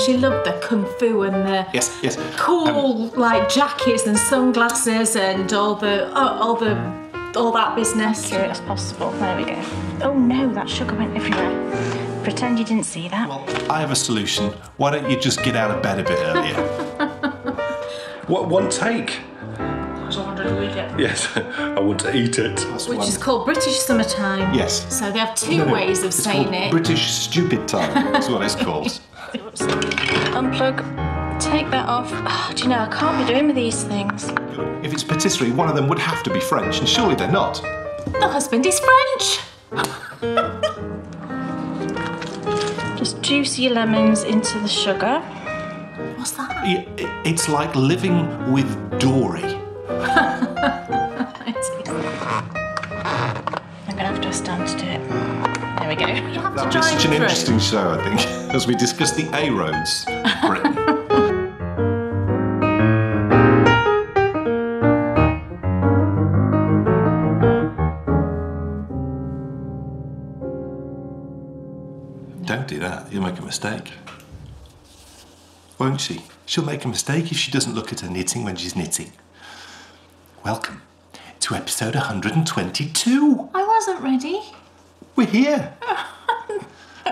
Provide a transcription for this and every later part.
she loved the kung fu and the cool like jackets and sunglasses and all that business. Accurate as possible. There we go. Oh no, that sugar went everywhere. Pretend you didn't see that. Well, I have a solution. Why don't you just get out of bed a bit earlier? What, one take? Because I wanted to eat it. Yes, I want to eat it. Which is called British summertime. Yes. So they have two ways of saying it. British stupid time is what it's called. Unplug, take that off. Oh, do you know, I can't be doing with these things. If it's patisserie, one of them would have to be French, and surely they're not. The husband is French. Just juice your lemons into the sugar. What's that? It's like living with Dory. I'm gonna have to stand to do it. There we go. You have to That'll be such an interesting show, I think, as we discuss the A roads of Britain. Don't do that, you'll make a mistake. Won't she? She'll make a mistake if she doesn't look at her knitting when she's knitting. Welcome to episode 122. I wasn't ready. We're here.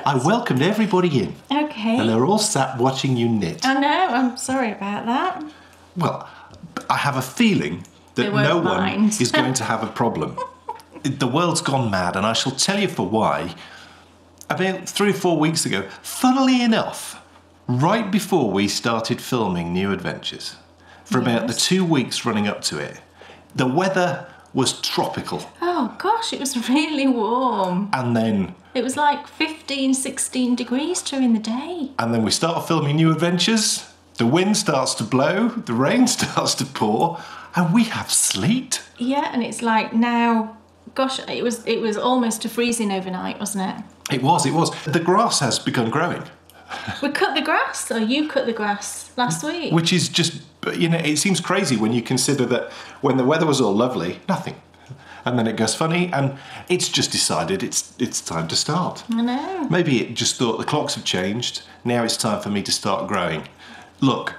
I welcomed everybody in. Okay. And they're all sat watching you knit. I know, I'm sorry about that. Well, I have a feeling that no one is going to have a problem. The world's gone mad, and I shall tell you for why. About 3 or 4 weeks ago, funnily enough, right before we started filming New Adventures, for about the 2 weeks running up to it, the weather was tropical. Oh gosh, it was really warm. And then... it was like 15, 16 degrees during the day. And then we start filming New Adventures, the wind starts to blow, the rain starts to pour, and we have sleet. Yeah, and it's like now, gosh, it was almost to freezing overnight, wasn't it? It was. The grass has begun growing. We cut the grass, or you cut the grass last week. Which is just, you know, it seems crazy when you consider that when the weather was all lovely, nothing. And then it goes funny, and it's just decided it's time to start. I know. Maybe it just thought the clocks have changed, now it's time for me to start growing. Look,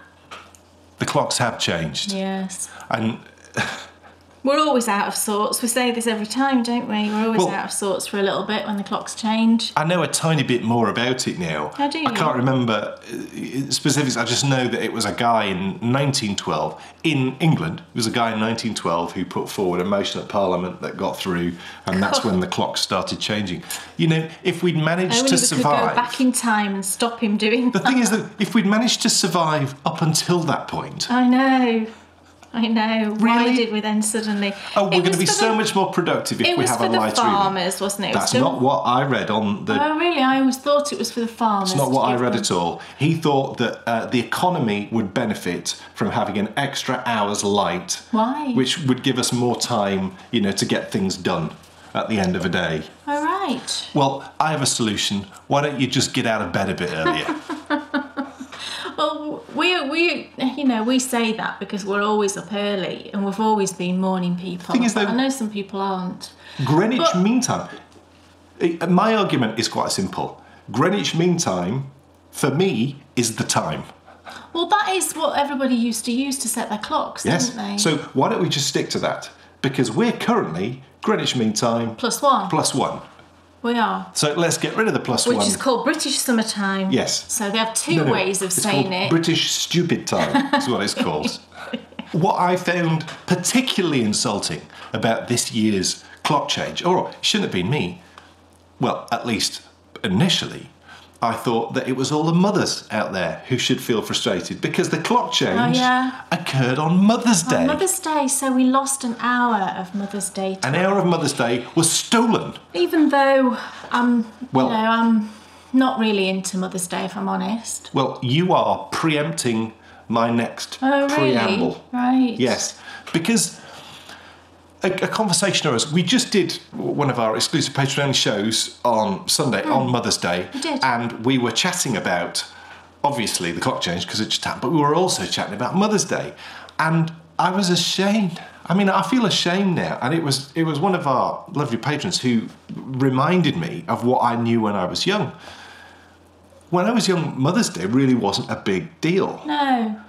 the clocks have changed. Yes. And... we're always out of sorts. We say this every time, don't we? We're always out of sorts for a little bit when the clocks change. I know a tiny bit more about it now. How do you? I can't remember specifics. I just know that it was a guy in 1912 in England. It was a guy in 1912 who put forward a motion at Parliament that got through, and that's when the clocks started changing. You know, if we'd managed to survive... we could go back in time and stop him doing that. The thing is that if we'd managed to survive up until that point... I know. Really? Why did we then suddenly... Oh, we're going to be so much more productive if we have a lighter reading. It was for the farmers, wasn't it? That's not what I read on the... Oh, really? I always thought it was for the farmers. It's not what I read at all. He thought that the economy would benefit from having an extra hour's light. Why? Which would give us more time, you know, to get things done at the end of a day. All right. Well, I have a solution. Why don't you just get out of bed a bit earlier? Well, we say that because we're always up early and we've always been morning people. Thing is, though, I know some people aren't. Greenwich Mean Time. My argument is quite simple. Greenwich Mean Time, for me, is the time. Well, that is what everybody used to use to set their clocks, didn't they? So why don't we just stick to that? Because we're currently Greenwich Mean Time +1. +1. We are. So let's get rid of the +1. Which is called British summertime. Yes. So they have two ways of saying it. British stupid time is what it's called. What I found particularly insulting about this year's clock change, or it shouldn't have been me, well, at least initially, I thought that it was all the mothers out there who should feel frustrated because the clock change occurred on Mother's Day. On Mother's Day, so we lost an hour of Mother's Day. An hour of Mother's Day was stolen. Even though I'm not really into Mother's Day, if I'm honest. Well, you are preempting my next preamble. Right. Yes, because a conversation arose. We just did one of our exclusive Patreon shows on Sunday, on Mother's Day. We did. And we were chatting about, obviously, the clock change, because it just happened, but we were also chatting about Mother's Day. And I was ashamed. I mean, I feel ashamed now. And it was one of our lovely patrons who reminded me of what I knew when I was young. when I was young, Mother's Day really wasn't a big deal. No.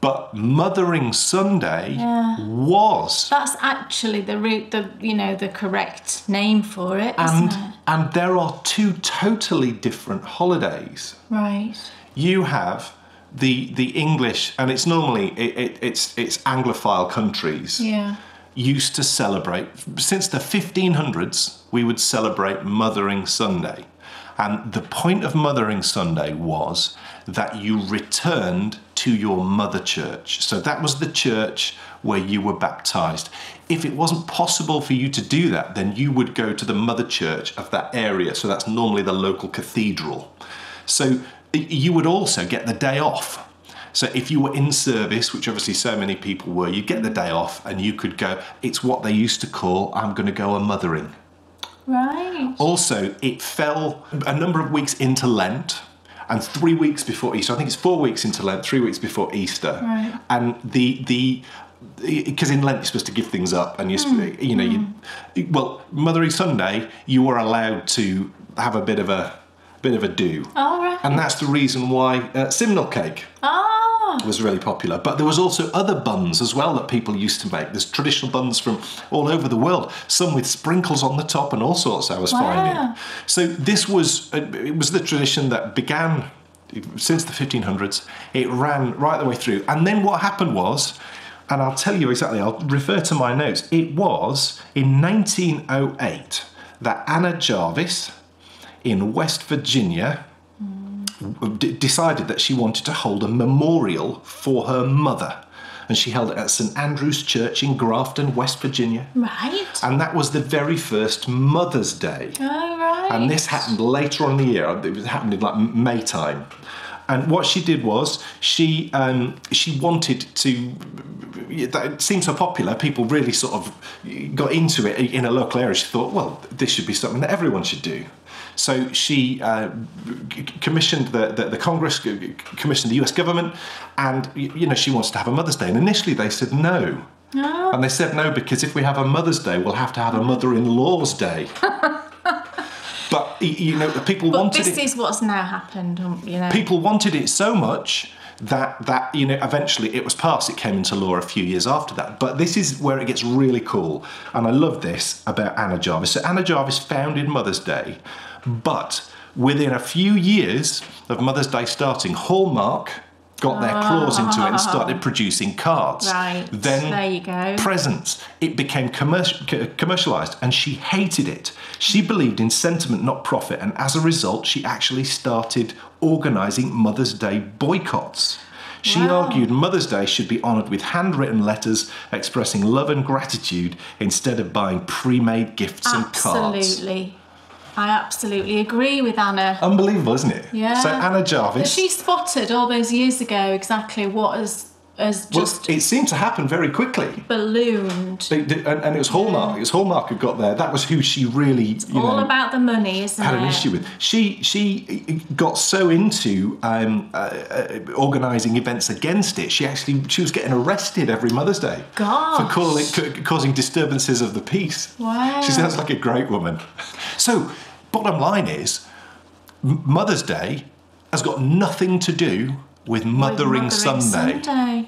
But Mothering Sunday was. That's actually the correct name for it, isn't it? And there are two totally different holidays. Right. You have the English, and it's normally it's Anglophile countries. Yeah. Used to celebrate, since the 1500s, we would celebrate Mothering Sunday. And the point of Mothering Sunday was that you returned to your mother church. So that was the church where you were baptized. If it wasn't possible for you to do that, then you would go to the mother church of that area. So that's normally the local cathedral. So you would also get the day off. So if you were in service, which obviously so many people were, you'd get the day off and you could go. It's what they used to call, I'm going to go a-mothering. Right. Also, it fell a number of weeks into Lent and 3 weeks before Easter. I think it's 4 weeks into Lent, 3 weeks before Easter. Right. And because in Lent you're supposed to give things up, and Mothering Sunday you were allowed to have a bit of a do. Oh, right. And that's the reason why simnel cake was really popular. But there was also other buns as well that people used to make. There's traditional buns from all over the world, some with sprinkles on the top and all sorts, I was finding. So this was it was the tradition that began since the 1500s. It ran right the way through. And then what happened was, and I'll tell you exactly, I'll refer to my notes, it was in 1908 that Anna Jarvis in West Virginia decided that she wanted to hold a memorial for her mother. And she held it at St Andrew's Church in Grafton, West Virginia. Right. And that was the very first Mother's Day. Oh, right. And this happened later on in the year. It happened in like May time. And what she did was she wanted to. It seemed so popular, people really sort of got into it in a local area. She thought, well, this should be something that everyone should do. So she commissioned the Congress, commissioned the US government, and she wants to have a Mother's Day. And initially they said no. No. And they said no because if we have a Mother's Day, we'll have to have a Mother-in-Law's Day. But people wanted it. This is what's now happened. People wanted it so much that eventually it was passed. It came into law a few years after that. But this is where it gets really cool, and I love this about Anna Jarvis. So Anna Jarvis founded Mother's Day, but within a few years of Mother's Day starting, Hallmark got their claws into it and started producing cards. Right. Then there you go. Presents. It became commercialised, and she hated it. She believed in sentiment, not profit, and as a result, she actually started organising Mother's Day boycotts. She argued Mother's Day should be honoured with handwritten letters expressing love and gratitude instead of buying pre-made gifts and cards. Absolutely. I absolutely agree with Anna. Unbelievable, isn't it? Yeah. So Anna Jarvis. She spotted all those years ago exactly what has just. Well, it seemed to happen very quickly. Ballooned. And it was Hallmark. Yeah. It was Hallmark who got there. That was who she really, all about the money, isn't it? Had an issue with. She got so into organising events against it. She was getting arrested every Mother's Day. Gosh. For causing disturbances of the peace. Wow. She sounds like a great woman. So, bottom line is, Mother's Day has got nothing to do with Mothering Sunday.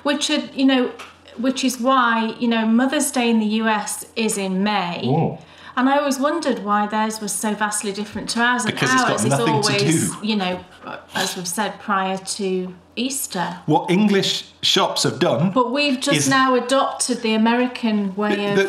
Which is why Mother's Day in the US is in May. Oh. And I always wondered why theirs was so vastly different to ours. And because ours it's got nothing is always, to do. As we've said, prior to Easter. What English shops have done. But we've just now adopted the American way of.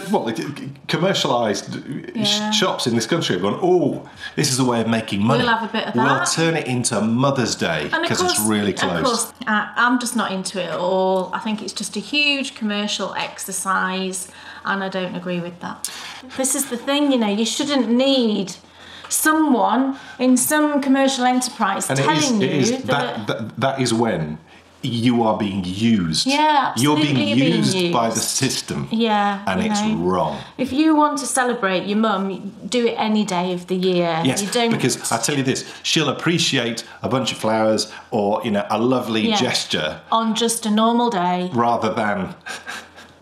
Commercialised shops in this country have gone, this is a way of making money. We'll have a bit of that. We'll turn it into Mother's Day because it's really close. Of course, I'm just not into it at all. I think it's just a huge commercial exercise, and I don't agree with that. This is the thing, you shouldn't need someone in some commercial enterprise telling you that is when you are being used. Yeah, absolutely. You're being used by the system. Yeah. And it's wrong. If you want to celebrate your mum, do it any day of the year. Yes, you don't... because I tell you this, she'll appreciate a bunch of flowers or, a lovely gesture. On just a normal day. Rather than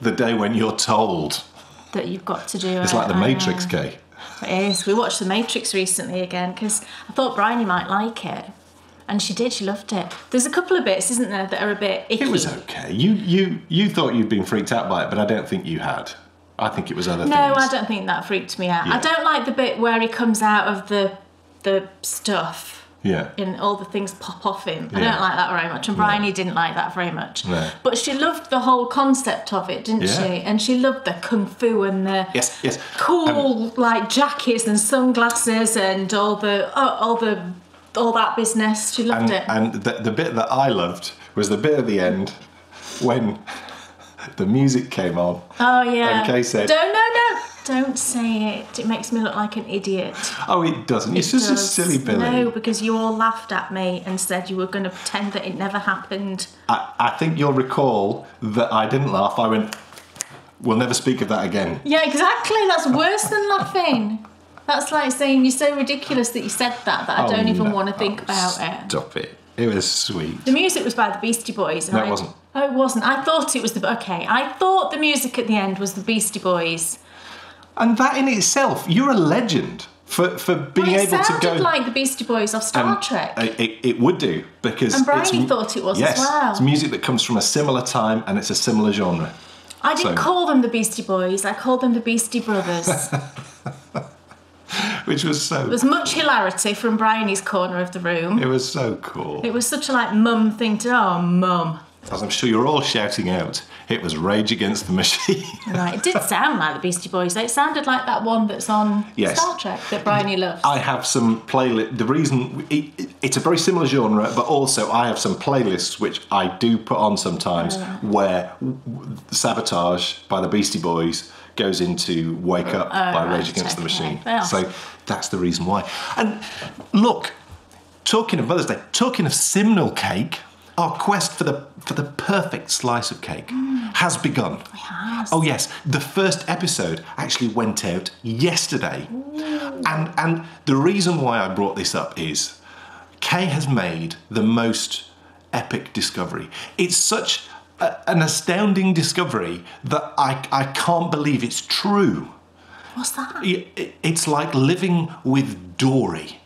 the day when you're told. That you've got to do it. It's like the Matrix, Kay. It is. We watched The Matrix recently again because I thought Bryony might like it. And she did, she loved it. There's a couple of bits, isn't there, that are a bit icky. It was okay. You thought you'd been freaked out by it, but I don't think you had. I think it was other things. No, I don't think that freaked me out. Yeah. I don't like the bit where he comes out of the stuff. Yeah. And all the things pop off him. I don't like that very much. And Bryony didn't like that very much. No. But she loved the whole concept of it, didn't she? And she loved the kung fu and the cool like jackets and sunglasses and all that business. She loved it. And the bit that I loved was the bit at the end when the music came on. Oh yeah. And Kay said, Don't say it. It makes me look like an idiot. Oh, it doesn't. It's just a silly Billy. No, because you all laughed at me and said you were going to pretend that it never happened. I think you'll recall that I didn't laugh. I went, we'll never speak of that again. Yeah, exactly. That's worse than laughing. That's like saying you're so ridiculous that you said that I don't even want to think about it. Stop it. It was sweet. The music was by the Beastie Boys. No, it wasn't. Oh, it wasn't. I thought it was I thought the music at the end was the Beastie Boys. And that in itself, you're a legend for being able to go... It sounded like the Beastie Boys of Star Trek. It would do, because... And Bryony thought it was as well. Yes, it's music that comes from a similar time and it's a similar genre. I didn't call them the Beastie Boys, I called them the Beastie Brothers. Which was so... There was much hilarity from Bryony's corner of the room. It was so cool. It was such a mum thing to... Oh, mum. As I'm sure you're all shouting out, it was Rage Against the Machine. Right, it did sound like the Beastie Boys. It sounded like that one that's on Star Trek that Bryony loves. I have some playlists. The reason it's a very similar genre, but also I have some playlists which I do put on sometimes where Sabotage by the Beastie Boys goes into Wake Up by Rage Against the Machine. So that's the reason why. And look, talking of Mother's Day, talking of Simnel cake, our quest for the perfect slice of cake has begun. It has. Oh yes, the first episode actually went out yesterday. Ooh. And the reason why I brought this up is Kay has made the most epic discovery. It's such an astounding discovery that I can't believe it's true. What's that? It's like living with Dory.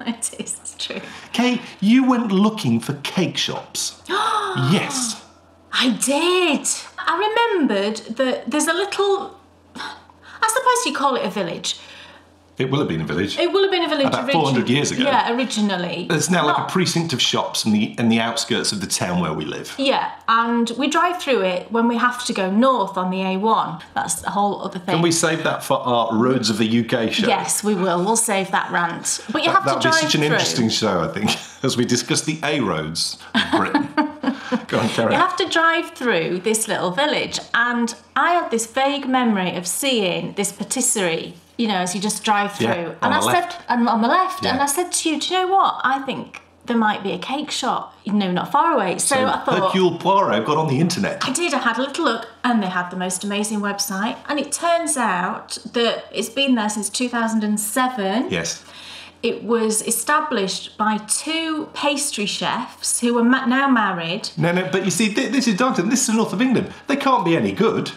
It is, it's true. Kay, you went looking for cake shops. Yes. I did. I remembered that there's a little... I suppose you call it a village. It will have been a village. It will have been a village about 400 years ago. Yeah, originally. There's now like a precinct of shops in the outskirts of the town where we live. Yeah, and we drive through it when we have to go north on the A1. That's a whole other thing. Can we save that for our Roads of the UK show? Yes, we will. We'll save that rant. But you have to drive through. That'll be such an interesting show, I think, as we discuss the A roads of Britain. Go on, carry on. You have to drive through this little village, and I had this vague memory of seeing this patisserie, you know, as you just drive through. Yeah, and on the left. And on the left. Yeah. And I said to you, do you know what? I think there might be a cake shop, you know, not far away. So I thought... Hercule Poirot got on the internet. I did. I had a little look, and they had the most amazing website. And it turns out that it's been there since 2007. Yes. It was established by two pastry chefs who are now married. No, but you see, this is Darlington, this is the north of England. They can't be any good.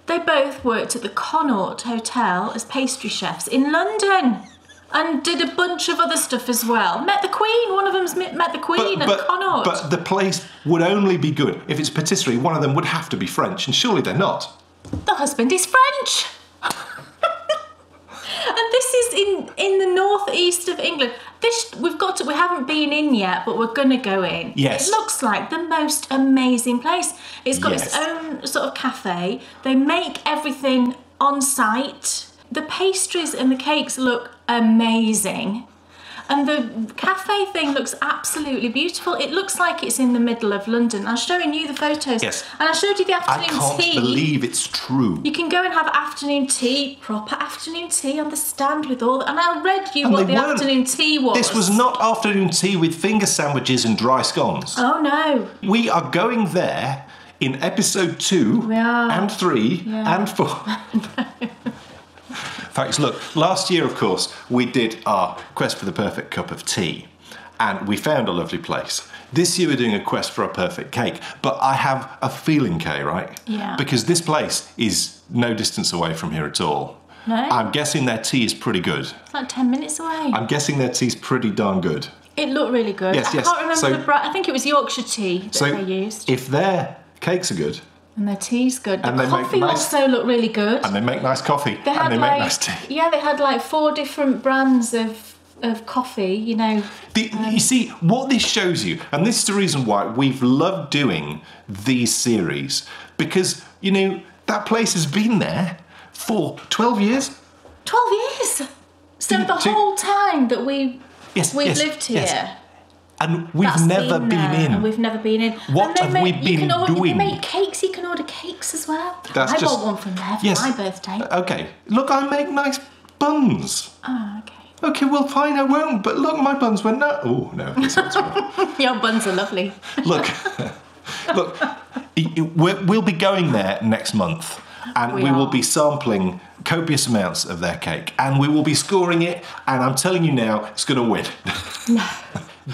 They both worked at the Connaught Hotel as pastry chefs in London and did a bunch of other stuff as well. Met the Queen, one of them's met the Queen at Connaught. But the place would only be good if it's patisserie. One of them would have to be French, and surely they're not. The husband is French. And this is in the northeast of England. We haven't been in yet, but we're gonna go in. Yes. It looks like the most amazing place. It's got its own sort of cafe. They make everything on site. The pastries and the cakes look amazing. And the cafe thing looks absolutely beautiful. It looks like it's in the middle of London. I was showing you the photos. Yes. And I showed you the afternoon tea. I can't believe it's true. You can go and have afternoon tea, proper afternoon tea on the stand with all that. And I read you what the afternoon tea was. This was not afternoon tea with finger sandwiches and dry scones. Oh, no. We are going there in episode 2 and 3 and 4. Thanks. Look, last year, of course, we did our quest for the perfect cup of tea, and we found a lovely place. This year we're doing a quest for a perfect cake, but I have a feeling, Kay, right? Yeah. Because this place is no distance away from here at all. No? I'm guessing their tea is pretty good. It's like 10 minutes away. I'm guessing their tea's pretty darn good. It looked really good. Yes, I can't remember the brand. I think it was Yorkshire tea that they used. If their cakes are good... And their tea's good. The and coffee also looked really good. And they make nice coffee. They had make nice tea. Yeah, they had like 4 different brands of coffee, you know. You see, what this shows you, and this is the reason why we've loved doing these series, because, you know, that place has been there for 12 years. 12 years? So the whole time that we've lived here. Yes. And we've never been in. And we've never been in. What have we been doing? They make cakes. You can order cakes as well. I bought one from there for my birthday. Okay. Look, I make nice buns. Oh, okay. Okay, well, fine, I won't. But look, my buns were no. Oh no, this one's wrong. Your buns are lovely. Look, we'll be going there next month, and we will be sampling copious amounts of their cake, and we will be scoring it. And I'm telling you now, it's going to win. No.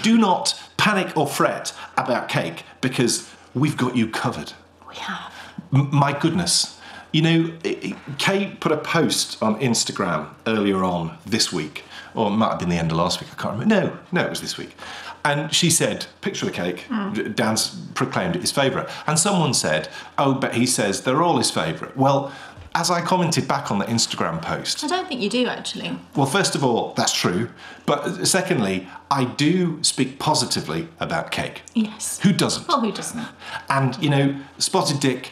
Do not panic or fret about cake, because we've got you covered. We have. My goodness. You know, Kate put a post on Instagram earlier on this week, or it might have been the end of last week, I can't remember. No, it was this week. And she said, picture of the cake, Dan's proclaimed it his favourite. And someone said, oh, but he says they're all his favourite. Well, as I commented back on the Instagram post... I don't think you do, actually. Well, first of all, that's true. But secondly, I do speak positively about cake. Yes. Who doesn't? Well, who doesn't? And, you know, Spotted Dick,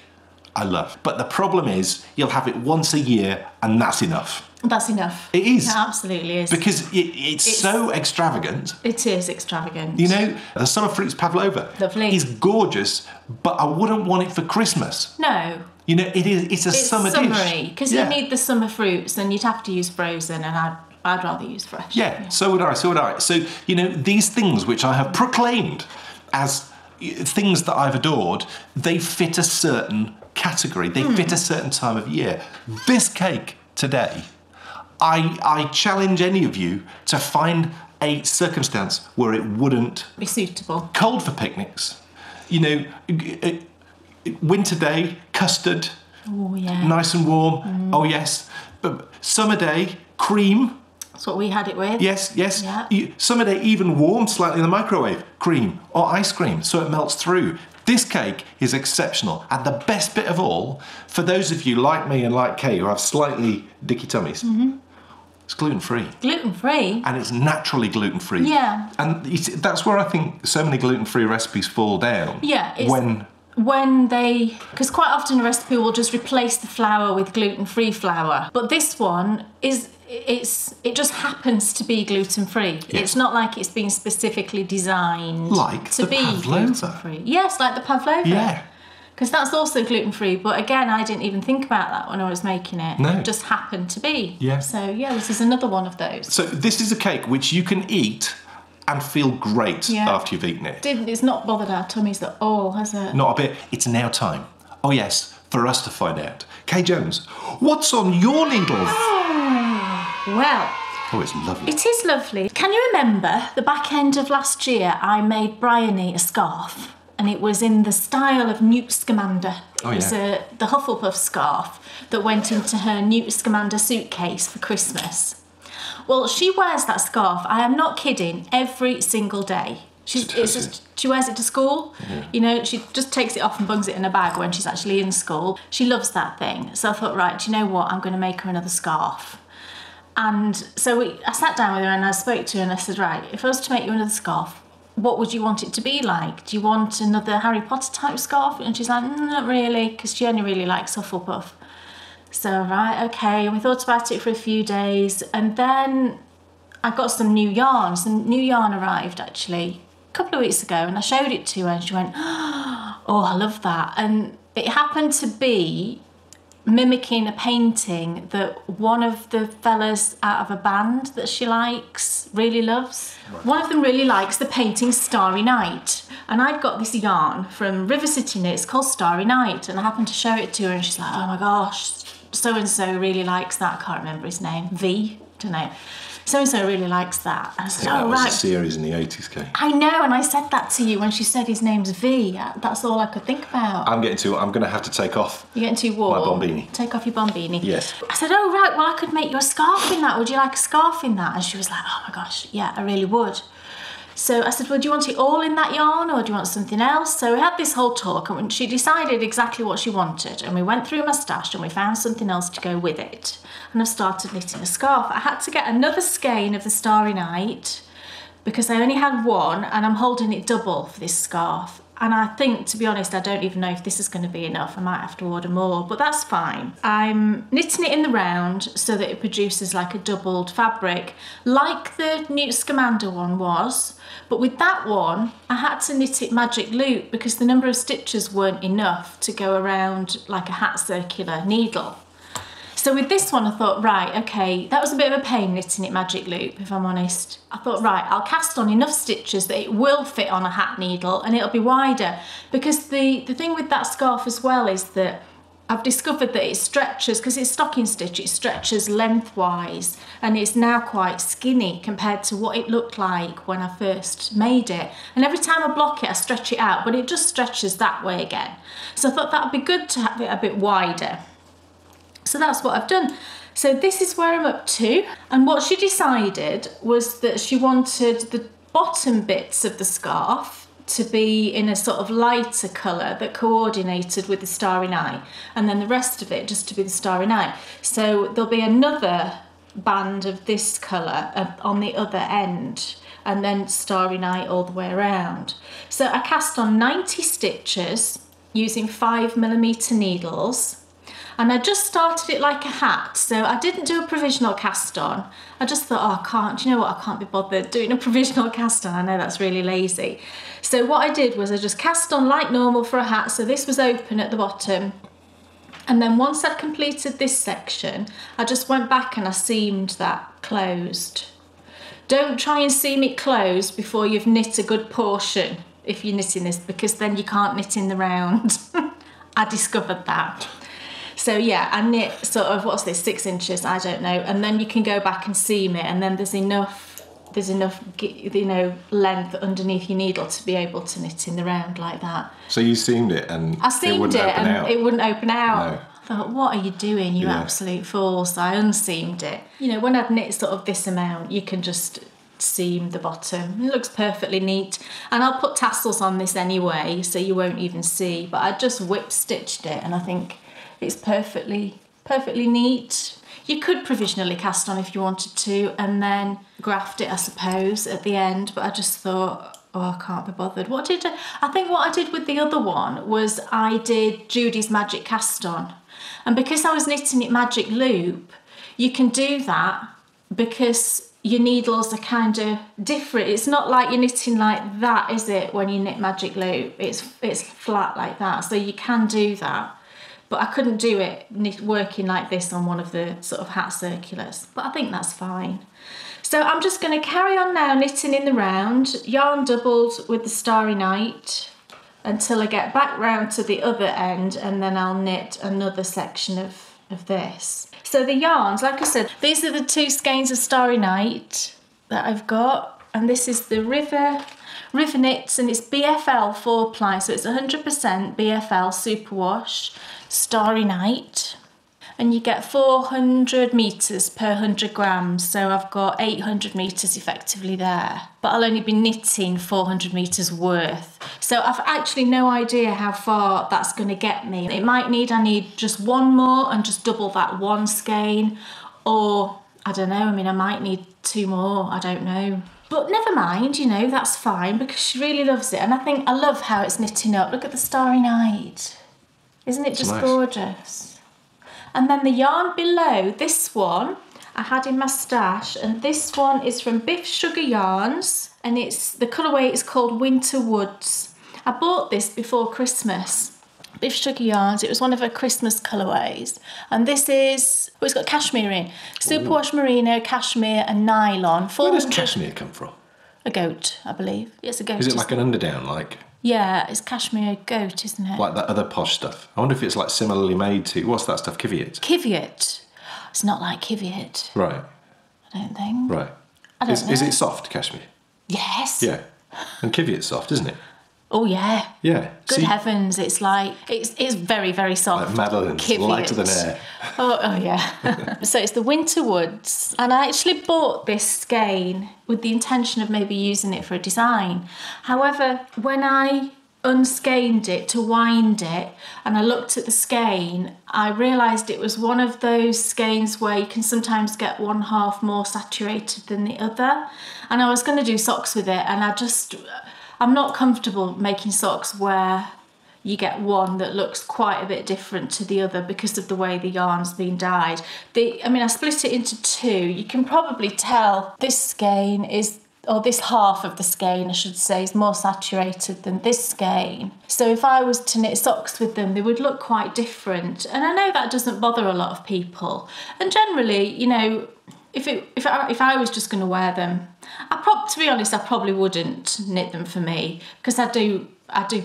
I love. But the problem is, you'll have it once a year, and that's enough. That's enough. It is. It absolutely is. Because it's so extravagant. It is extravagant. You know, the summer fruits pavlova. Lovely. Is gorgeous, but I wouldn't want it for Christmas. No. You know, it's a summer dish. It's summery, because you need the summer fruits, and you'd have to use frozen, and I'd rather use fresh. Yeah, so would I. So, you know, these things which I have proclaimed as things that I've adored, they fit a certain category. They fit a certain time of year. This cake today, I challenge any of you to find a circumstance where it wouldn't be suitable. Cold for picnics, you know, winter day, custard, oh yeah, nice and warm. Oh yes, but summer day, cream. That's what we had it with. Yes. Yeah. Summer day, even warm, slightly in the microwave, cream or ice cream, so it melts through. This cake is exceptional, and the best bit of all, for those of you like me and like Kay who have slightly dicky tummies, it's gluten-free. Gluten-free? And it's naturally gluten-free. Yeah. And that's where I think so many gluten-free recipes fall down. Yeah. When they... Because quite often a recipe will just replace the flour with gluten-free flour. But this one is... It just happens to be gluten-free. Yes. It's not like it's been specifically designed to be gluten-free. Yes, like the pavlova. Yeah. Because that's also gluten-free, but again, I didn't even think about that when I was making it. No. It just happened to be. Yeah. So, yeah, this is another one of those. So this is a cake which you can eat and feel great after you've eaten it. It's not bothered our tummies at all, has it? Not a bit. It's now time. Oh, yes, for us to find out. Kay Jones, what's on your needles? Well... Oh, it's lovely. It is lovely. Can you remember the back end of last year I made Bryony a scarf? And it was in the style of Newt Scamander. It was the Hufflepuff scarf that went into her Newt Scamander suitcase for Christmas. Well, she wears that scarf, I am not kidding, every single day. She wears it to school. Yeah. You know, she just takes it off and bungs it in a bag when she's actually in school. She loves that thing. So I thought, right, do you know what? I'm going to make her another scarf. And so I sat down with her and I spoke to her and I said, right, if I was to make you another scarf, what would you want it to be like? Do you want another Harry Potter type scarf? And she's like, not really, because she only really likes Hufflepuff. So, right, okay. And we thought about it for a few days. And then I got some new yarn. Some new yarn arrived, actually, a couple of weeks ago. And I showed it to her and she went, oh, I love that. And it happened to be mimicking a painting that one of the fellas out of a band that she likes really loves. Right. One of them really likes the painting Starry Night, and I'd got this yarn from River City Knits called Starry Night, and I happened to show it to her and she's like, oh my gosh, so-and-so really likes that. I can't remember his name. Don't know. So-and-so really likes that. And I said, that was a series in the 80s, Kate. I know, and I said that to you when she said his name's V. That's all I could think about. I'm going to have to take off. You're getting too warm. My bombini. Take off your bombini. Yes. I said, oh, right, well, I could make you a scarf in that. Would you like a scarf in that? And she was like, oh my gosh, yeah, I really would. So I said, well, do you want it all in that yarn or do you want something else? So we had this whole talk and she decided exactly what she wanted, and we went through my stash and we found something else to go with it. And I started knitting a scarf. I had to get another skein of the Starry Night because I only had one, and I'm holding it double for this scarf. And I think, to be honest, I don't even know if this is going to be enough. I might have to order more, but that's fine. I'm knitting it in the round so that it produces like a doubled fabric, like the Newt Scamander one was. But with that one, I had to knit it magic loop because the number of stitches weren't enough to go around like a hat circular needle. So with this one, I thought, right, okay, that was a bit of a pain knitting it magic loop, if I'm honest. I thought, right, I'll cast on enough stitches that it will fit on a hat needle and it'll be wider. Because the thing with that scarf as well is that I've discovered that it stretches, because it's stocking stitch, it stretches lengthwise, and it's now quite skinny compared to what it looked like when I first made it. And every time I block it, I stretch it out, but it just stretches that way again. So I thought that would be good to have it a bit wider. So that's what I've done. So this is where I'm up to. And what she decided was that she wanted the bottom bits of the scarf to be in a sort of lighter colour that coordinated with the Starry Night, and then the rest of it just to be the Starry Night. So there'll be another band of this colour on the other end, and then Starry Night all the way around. So I cast on 90 stitches using 5mm needles. And I just started it like a hat, so I didn't do a provisional cast on. I just thought, oh, I can't, do you know what, I can't be bothered doing a provisional cast on. I know that's really lazy. So what I did was I just cast on like normal for a hat, so this was open at the bottom. And then once I'd completed this section, I just went back and I seamed that closed. Don't try and seam it closed before you've knit a good portion if you're knitting this, because then you can't knit in the round. I discovered that. So yeah, I knit sort of, what's this, 6 inches, I don't know, and then you can go back and seam it, and then there's enough, you know, length underneath your needle to be able to knit in the round like that. So you seamed it and I seamed it and it wouldn't open out. No. I thought, what are you doing, you absolute fool? So I unseamed it. You know, when I've knit sort of this amount, you can just seam the bottom. It looks perfectly neat. And I'll put tassels on this anyway, so you won't even see, but I just whip stitched it, and I think it's perfectly neat. You could provisionally cast on if you wanted to and then graft it, I suppose, at the end, but I just thought, oh, I can't be bothered. I think what I did with the other one was I did Judy's Magic Cast On. And because I was knitting it magic loop, you can do that because your needles are kind of different. It's not like you're knitting like that, is it, when you knit magic loop? It's flat like that, so you can do that. But I couldn't do it working like this on one of the sort of hat circulars. But I think that's fine. So I'm just going to carry on now knitting in the round, yarn doubled with the Starry Night until I get back round to the other end, and then I'll knit another section of this. So the yarns, like I said, these are the 2 skeins of Starry Night that I've got. And this is the River Knits, and it's BFL 4-ply, so it's 100% BFL superwash Starry Night, and you get 400 meters per 100 grams, so I've got 800 meters effectively there, but I'll only be knitting 400 meters worth, so I've actually no idea how far that's going to get me. I need just one more and just double that one skein, or I don't know, I mean, I might need 2 more, I don't know. But never mind, you know, that's fine, because she really loves it. And I love how it's knitting up. Look at the Starry Night. Isn't it just gorgeous? And then the yarn below, this one I had in my stash, and this one is from Biff Sugar Yarns, and the colourway is called Winter Woods. I bought this before Christmas. Biff Sugar Yarns, it was one of her Christmas colourways. And this is, it's got cashmere in. Superwash merino, cashmere and nylon. Where does cashmere come from? A goat, I believe. Yes, a goat. Is it like an underdown, like? Yeah, it's cashmere goat, isn't it? Like that other posh stuff. I wonder if it's like similarly made to, what's that stuff, Kiviot? Kiviot. It's not like Kiviot. Right. I don't think. Right. I don't know. Is it soft, cashmere? Yes. Yeah. And Kiviot's soft, isn't it? Oh yeah. Yeah. Good heavens, it's like, it's very, very soft. Like Madeline's, lighter than air. Oh yeah. So it's the Winter Woods. And I actually bought this skein with the intention of maybe using it for a design. However, when I unskeined it to wind it and I looked at the skein, I realised it was one of those skeins where you can sometimes get one half more saturated than the other. And I was going to do socks with it, and I'm not comfortable making socks where you get one that looks quite a bit different to the other because of the way the yarn's been dyed. I split it into two. You can probably tell this skein is, or this half of the skein I should say, is more saturated than this skein. So if I was to knit socks with them, they would look quite different. And I know that doesn't bother a lot of people. And generally, you know, if I was just going to wear them, to be honest, I probably wouldn't knit them for me, because I do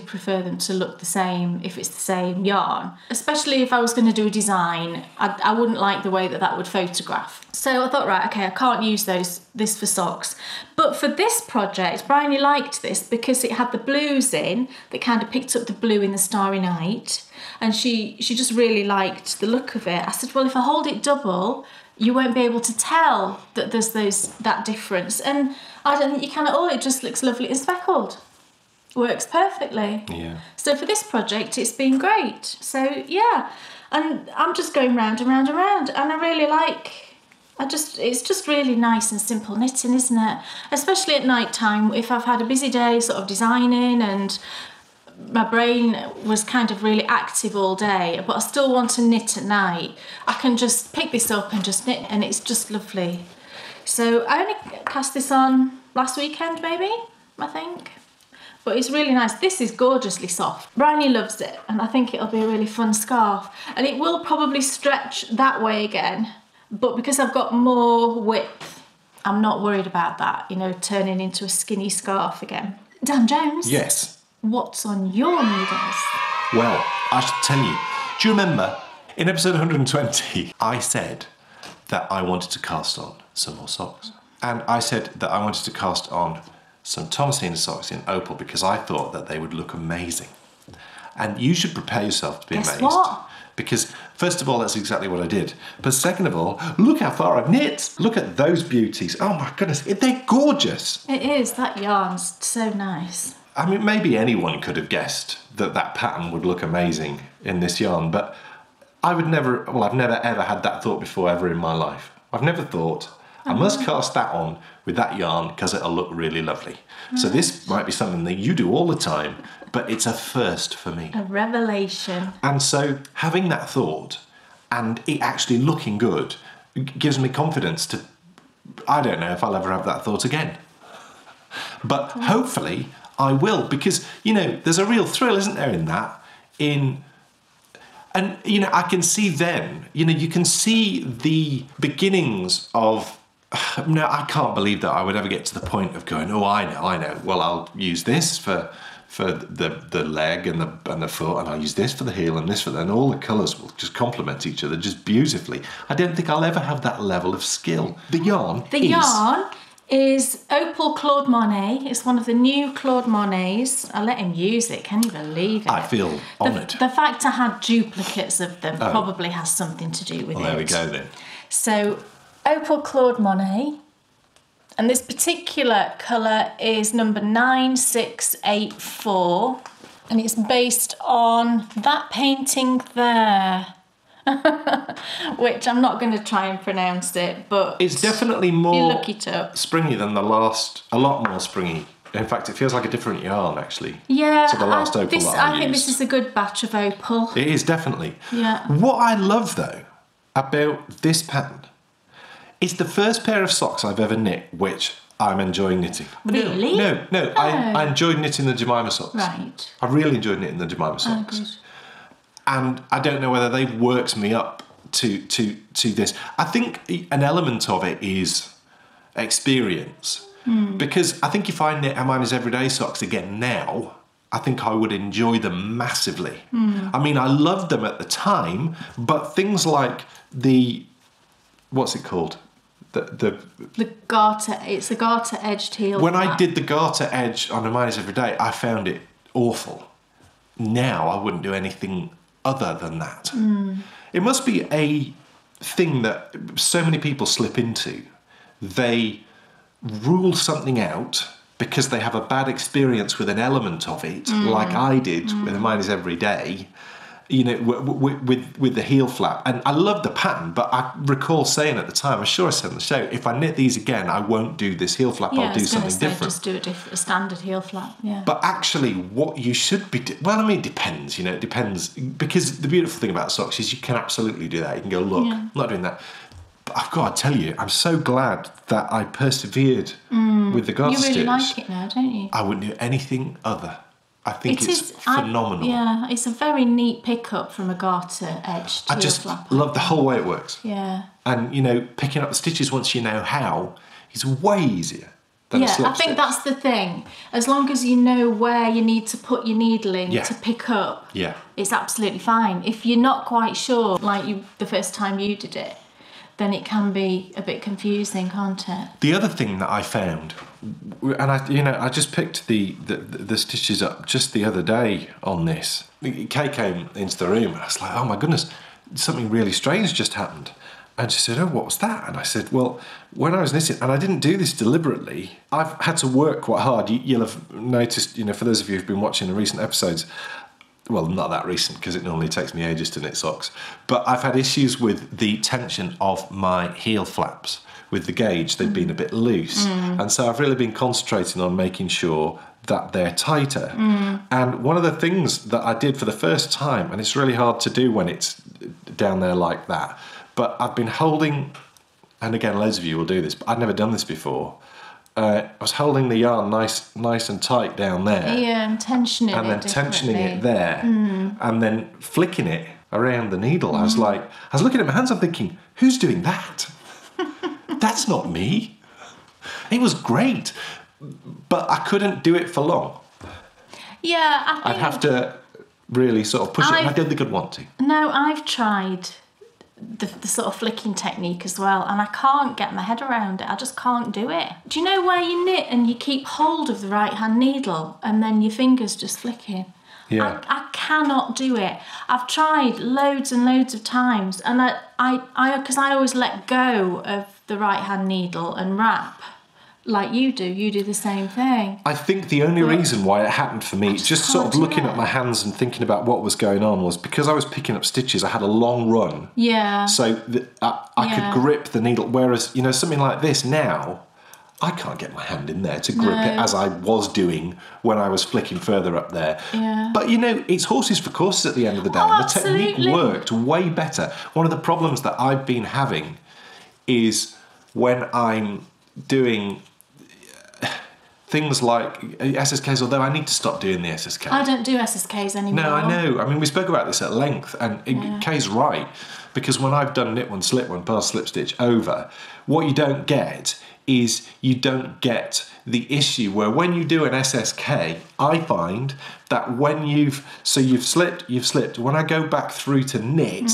prefer them to look the same if it's the same yarn. Especially if I was going to do a design, I wouldn't like the way that would photograph. So I thought, right, okay, I can't use this for socks. But for this project, Bryony liked this because it had the blues in that kind of picked up the blue in the Starry Night, and she just really liked the look of it. I said, well, if I hold it double, you won't be able to tell that there's that difference. And I don't think you can at all. It just looks lovely and speckled. Works perfectly. Yeah. So for this project, it's been great. So yeah, and I'm just going round and round and round, and I really like. It's just really nice and simple knitting, isn't it? Especially at night time, if I've had a busy day, sort of designing, and my brain was kind of really active all day, but I still want to knit at night. I can just pick this up and just knit, and it's just lovely. So I only cast this on last weekend, maybe, I think. But it's really nice. This is gorgeously soft. Bryony loves it, and I think it'll be a really fun scarf. And it will probably stretch that way again, but because I've got more width, I'm not worried about that, you know, turning into a skinny scarf again. Dan Jones? Yes? What's on your needles? Well, I should tell you. Do you remember in episode 120, I said that I wanted to cast on some more socks. And I said that I wanted to cast on some Thomasina socks in Opal because I thought that they would look amazing. And you should prepare yourself to be amazed. Guess what? Because first of all, that's exactly what I did. But second of all, look how far I've knit. Look at those beauties. Oh my goodness, they're gorgeous. It is, that yarn's so nice. I mean, maybe anyone could have guessed that pattern would look amazing in this yarn, but I've never ever had that thought before ever in my life. I've never thought, I must cast that on with that yarn because it'll look really lovely. So this might be something that you do all the time, but it's a first for me. A revelation. And so having that thought and it actually looking good gives me confidence to, I don't know if I'll ever have that thought again. But hopefully I will, because, you know, there's a real thrill, isn't there, in that? And, you know, I can see then, you know, you can see the beginnings of, no, I can't believe that I would ever get to the point of going, oh, I know. Well, I'll use this for the leg and the foot, and I'll use this for the heel and this for the, and all the colours will just complement each other just beautifully. I don't think I'll ever have that level of skill. The yarn is Opal Claude Monet. It's one of the new Claude Monets. I let him use it. Can you believe it? I feel honoured. The fact I had duplicates of them probably has something to do with it. There we go then. So, Opal Claude Monet. And this particular colour is number 9684. And it's based on that painting there. Which I'm not going to try and pronounce it, but it's definitely more you look it up. Springy than the last, a lot more springy. In fact, it feels like a different yarn actually. Yeah, to the last Opal that I think this is a good batch of Opal. It is definitely. Yeah. What I love though about this pattern is the first pair of socks I've ever knit which I'm enjoying knitting. Really? No. Oh. I enjoyed knitting the Jemima socks. Right. I really enjoyed knitting the Jemima socks. Good. And I don't know whether they've worked me up to this. I think an element of it is experience. Because I think if I knit Hermione's Everyday Socks again now, I think I would enjoy them massively. I mean, I loved them at the time, but things like what's it called? The garter, it's a garter edged heel. When I did the garter edge on a Minus Every Day, I found it awful. Now I wouldn't do anything other than that. It must be a thing that so many people slip into. They rule something out because they have a bad experience with an element of it, like I did with a Minus Every Day, you know, with the heel flap. And I loved the pattern, but I recall saying at the time, I'm sure I said on the show, if I knit these again, I won't do this heel flap, I'll do something different. Just do a standard heel flap, yeah. But actually, what you should be doing, well, I mean, it depends, you know, it depends. Because the beautiful thing about socks is you can absolutely do that. You can go, look, I'm not doing that. But I've got to tell you, I'm so glad that I persevered with the garter stitch. You really like it now, don't you? I wouldn't do anything other. I think it's phenomenal. Yeah, it's a very neat pickup from a garter edge. I just love the whole way it works. Yeah. And, you know, picking up the stitches once you know how is way easier than a slip I think that's the thing. As long as you know where you need to put your needle in to pick up, it's absolutely fine. If you're not quite sure, like the first time you did it, then it can be a bit confusing, can't it? The other thing that I found, and I just picked the stitches up just the other day on this. Kay came into the room and I was like, oh my goodness, something really strange just happened. And she said, oh, what was that? And I said, well, when I was knitting, and I didn't do this deliberately, I've had to work quite hard. You'll have noticed, you know, for those of you who've been watching the recent episodes, well, not that recent because it normally takes me ages to knit socks, but I've had issues with the tension of my heel flaps. With the gauge, they've been a bit loose. And so I've really been concentrating on making sure that they're tighter. And one of the things that I did for the first time, and it's really hard to do when it's down there like that, but I've been holding, and again, loads of you will do this, but I'd never done this before. I was holding the yarn nice and tight down there. Yeah, and tensioning it. And then tensioning it there. And then flicking it around the needle. I was looking at my hands, I'm thinking, who's doing that? That's not me. It was great, but I couldn't do it for long. Yeah, I'd have to really sort of push it, and I don't think I'd want to. No, I've tried the sort of flicking technique as well, and I can't get my head around it. I just can't do it. Do you know where you knit and you keep hold of the right hand needle and then your fingers just flicking? Yeah. I cannot do it. I've tried loads and loads of times, and because I always let go of the right hand needle and wrap like you do the same thing. I think the only reason why it happened for me, just sort of looking at my hands and thinking about what was going on, was because I was picking up stitches, I had a long run. Yeah. So I could grip the needle, whereas, you know, something like this now, I can't get my hand in there to grip it as I was doing when I was flicking further up there. Yeah. But, you know, it's horses for courses at the end of the day. Oh, the technique worked way better. One of the problems that I've been having is when I'm doing things like SSKs, although I need to stop doing the SSKs. I don't do SSKs anymore. No, I know. I mean, we spoke about this at length, and Kay's right, because when I've done knit one, slip one, purl slip stitch over, what you don't get is you don't get the issue where when you do an SSK, I find that when you've slipped. When I go back through to knit,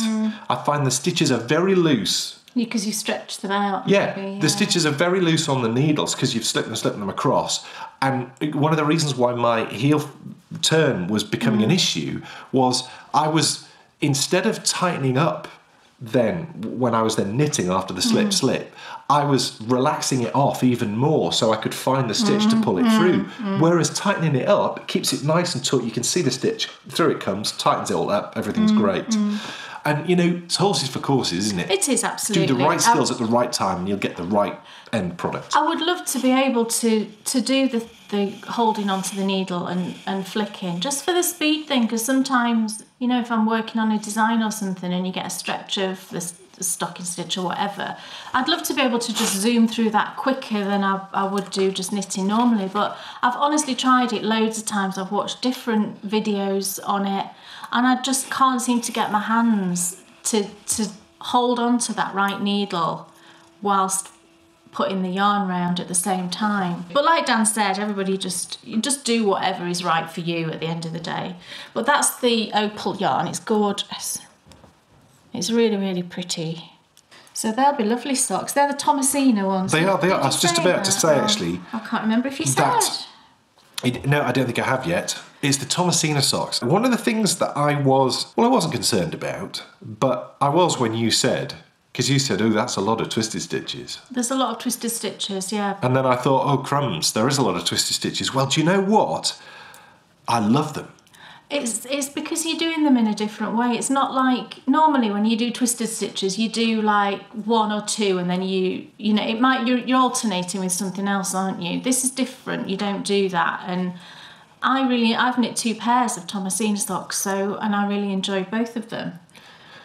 I find the stitches are very loose. Because you stretch them out. Yeah, maybe, the stitches are very loose on the needles because you've slipped them across. And one of the reasons why my heel turn was becoming an issue was I was, instead of tightening up then, when I was then knitting after the slip, I was relaxing it off even more so I could find the stitch to pull it through. Whereas tightening it up keeps it nice and taut. You can see the stitch, through it comes, tightens it all up, everything's great. And, you know, it's horses for courses, isn't it? It is, absolutely. Do the right skills at the right time and you'll get the right end product. I would love to be able to do the holding onto the needle and flicking, just for the speed thing, because sometimes, you know, if I'm working on a design or something and you get a stretch of the stocking stitch or whatever, I'd love to be able to just zoom through that quicker than I would do just knitting normally. But I've honestly tried it loads of times. I've watched different videos on it, and I just can't seem to get my hands to hold on to that right needle whilst putting the yarn round at the same time. But like Dan said, everybody just do whatever is right for you at the end of the day. But that's the Opal yarn. It's gorgeous. It's really, really pretty. So they'll be lovely socks. They're the Thomasina ones. They are. I was just about to say, actually. I can't remember if you said. No, I don't think I have yet. It's the Thomasina socks. One of the things that I wasn't concerned about, but I was when you said, because you said, oh, that's a lot of twisted stitches. There's a lot of twisted stitches, yeah. And then I thought, oh, crumbs, there is a lot of twisted stitches. Well, do you know what? I love them. It's because you're doing them in a different way. It's not like normally when you do twisted stitches, you do like 1 or 2, and then you know you're alternating with something else, aren't you? This is different. You don't do that. And I've knit 2 pairs of Thomasina socks, and I really enjoyed both of them.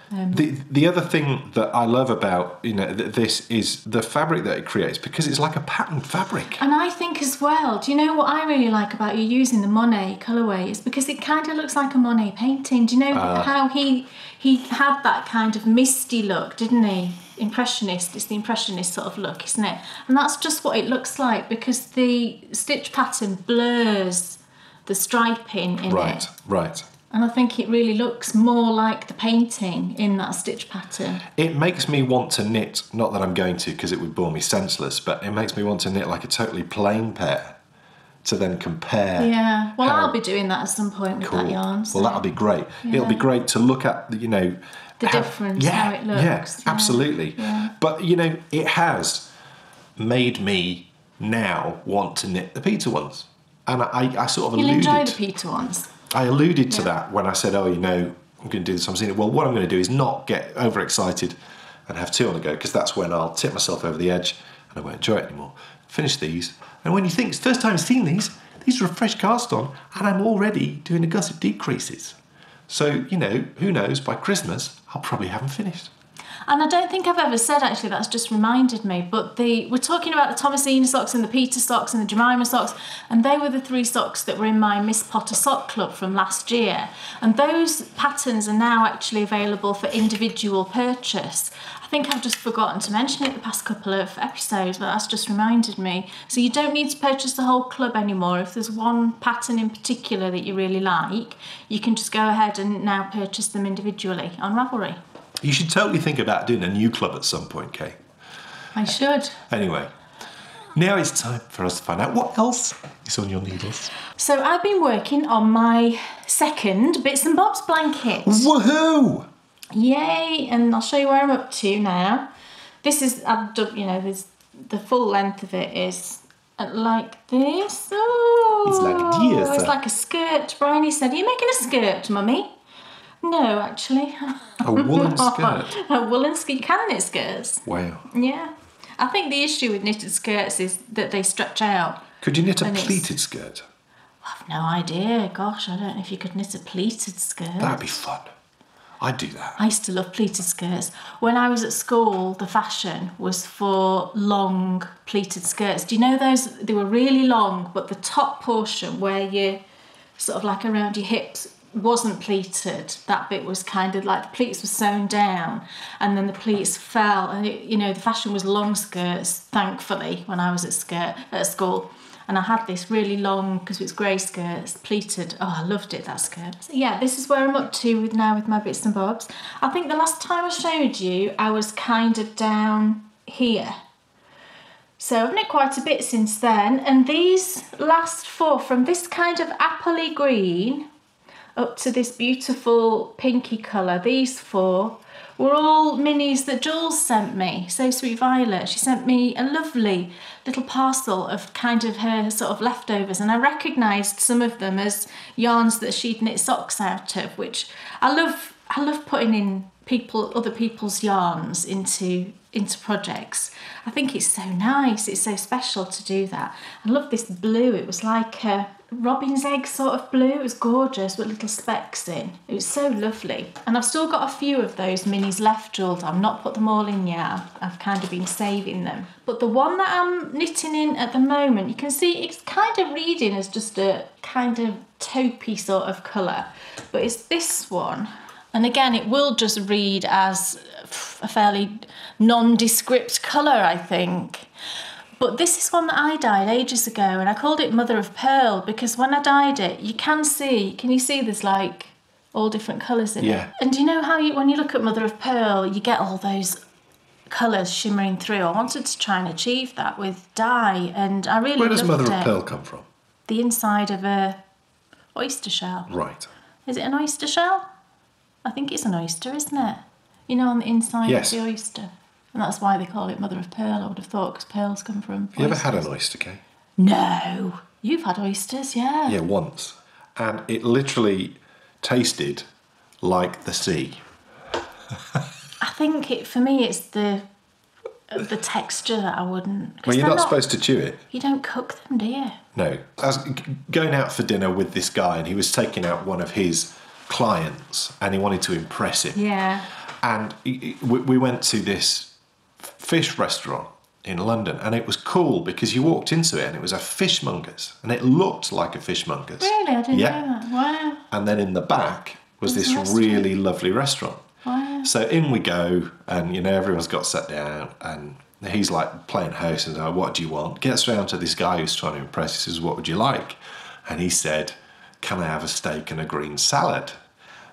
The other thing that I love about this is the fabric that it creates, because it's like a pattern fabric. And I think as well, do you know what I really like about you using the Monet colourway is because it kind of looks like a Monet painting. Do you know how he had that kind of misty look, didn't he? Impressionist. It's the impressionist sort of look, isn't it? And that's just what it looks like, because the stitch pattern blurs the striping in it. Right. And I think it really looks more like the painting in that stitch pattern. It makes me want to knit, not that I'm going to because it would bore me senseless, but it makes me want to knit like a totally plain pair to then compare. Yeah, well, I'll be doing that at some point with that yarn. So. Well, that'll be great. Yeah. It'll be great to look at, the difference, how it looks. Yeah, absolutely. Yeah. But, it has made me now want to knit the Peter ones. And I sort of alluded... You'll enjoy the Peter ones. I alluded to that when I said, I'm going to do this. Well, what I'm going to do is not get overexcited and have 2 on the go, because that's when I'll tip myself over the edge and I won't enjoy it anymore. Finish these. And when you think, it's the first time I've seen these are a fresh cast on, and I'm already doing a gusset decreases. So, who knows, by Christmas, I'll probably have them finished. And I don't think I've ever said, actually, that's just reminded me, but we're talking about the Thomasina socks and the Peter socks and the Jemima socks, and they were the 3 socks that were in my Miss Potter sock club from last year. And those patterns are now actually available for individual purchase. I think I've just forgotten to mention it the past couple of episodes, but that's just reminded me. So you don't need to purchase the whole club anymore. If there's one pattern in particular that you really like, you can just go ahead and now purchase them individually on Ravelry. You should totally think about doing a new club at some point, Kay. I should. Anyway, now it's time for us to find out what else is on your needles. So I've been working on my second Bits and Bobs blanket. Woohoo! Yay! And I'll show you where I'm up to now. This is, the full length of it is like this. Oh, it's like this. It's like a skirt. Bryony said, "Are you making a skirt, Mummy?" No, actually. A woolen skirt? A woolen skirt. You can knit skirts. Wow. Yeah. I think the issue with knitted skirts is that they stretch out. Could you knit a pleated skirt? I've no idea. Gosh, I don't know if you could knit a pleated skirt. That'd be fun. I'd do that. I used to love pleated skirts. When I was at school, the fashion was for long pleated skirts. Do you know those? They were really long, but the top portion where you sort of like around your hips wasn't pleated. That bit was kind of like the pleats were sewn down and then the pleats fell, and the fashion was long skirts, thankfully, when I was at school. And I had this really long, because it's grey skirts, pleated. Oh, I loved it, that skirt. So yeah, this is where I'm up to with my Bits and Bobs. I think the last time I showed you, I was kind of down here. So I've knit quite a bit since then, and these last 4, from this kind of appley green up to this beautiful pinky colour, these 4 were all minis that Jules sent me. So sweet Violet, she sent me a lovely little parcel of kind of her sort of leftovers, and I recognised some of them as yarns that she'd knit socks out of, which I love putting in other people's yarns into projects. I think it's so nice, it's so special to do that. I love this blue. It was like a robin's egg sort of blue. It was gorgeous with little specks in. It was so lovely. And I've still got a few of those minis left, Jules. I've not put them all in yet. I've kind of been saving them. But the one that I'm knitting in at the moment, you can see it's kind of reading as just a kind of taupey sort of colour. But it's this one. And again, it will just read as a fairly nondescript colour, I think. But this is one that I dyed ages ago, and I called it Mother of Pearl because when I dyed it, can you see there's like all different colours in it? And do you know how when you look at Mother of Pearl, you get all those colours shimmering through? I wanted to try and achieve that with dye, and I really loved it. Where does Mother of Pearl come from? The inside of a oyster shell. Right. Is it an oyster shell? I think it's an oyster, isn't it? You know, on the inside of the oyster. And that's why they call it Mother of Pearl, I would have thought, because pearls come from oysters. You ever had an oyster cake? No. You've had oysters, yeah. Yeah, once. And it literally tasted like the sea. I think for me it's the texture that I wouldn't... Well, you're not supposed to chew it. You don't cook them, do you? No. I was going out for dinner with this guy and he was taking out one of his clients and he wanted to impress him. Yeah. And we went to this fish restaurant in London, and it was cool because you walked into it and it was a fishmonger's, and it looked like a fishmonger's. Really? I didn't know that. Wow. And then in the back was this really lovely restaurant. Wow. So in we go, and everyone's got sat down, and he's like playing host and like, what do you want? Gets round to this guy who's trying to impress. He says, what would you like? And he said, can I have a steak and a green salad?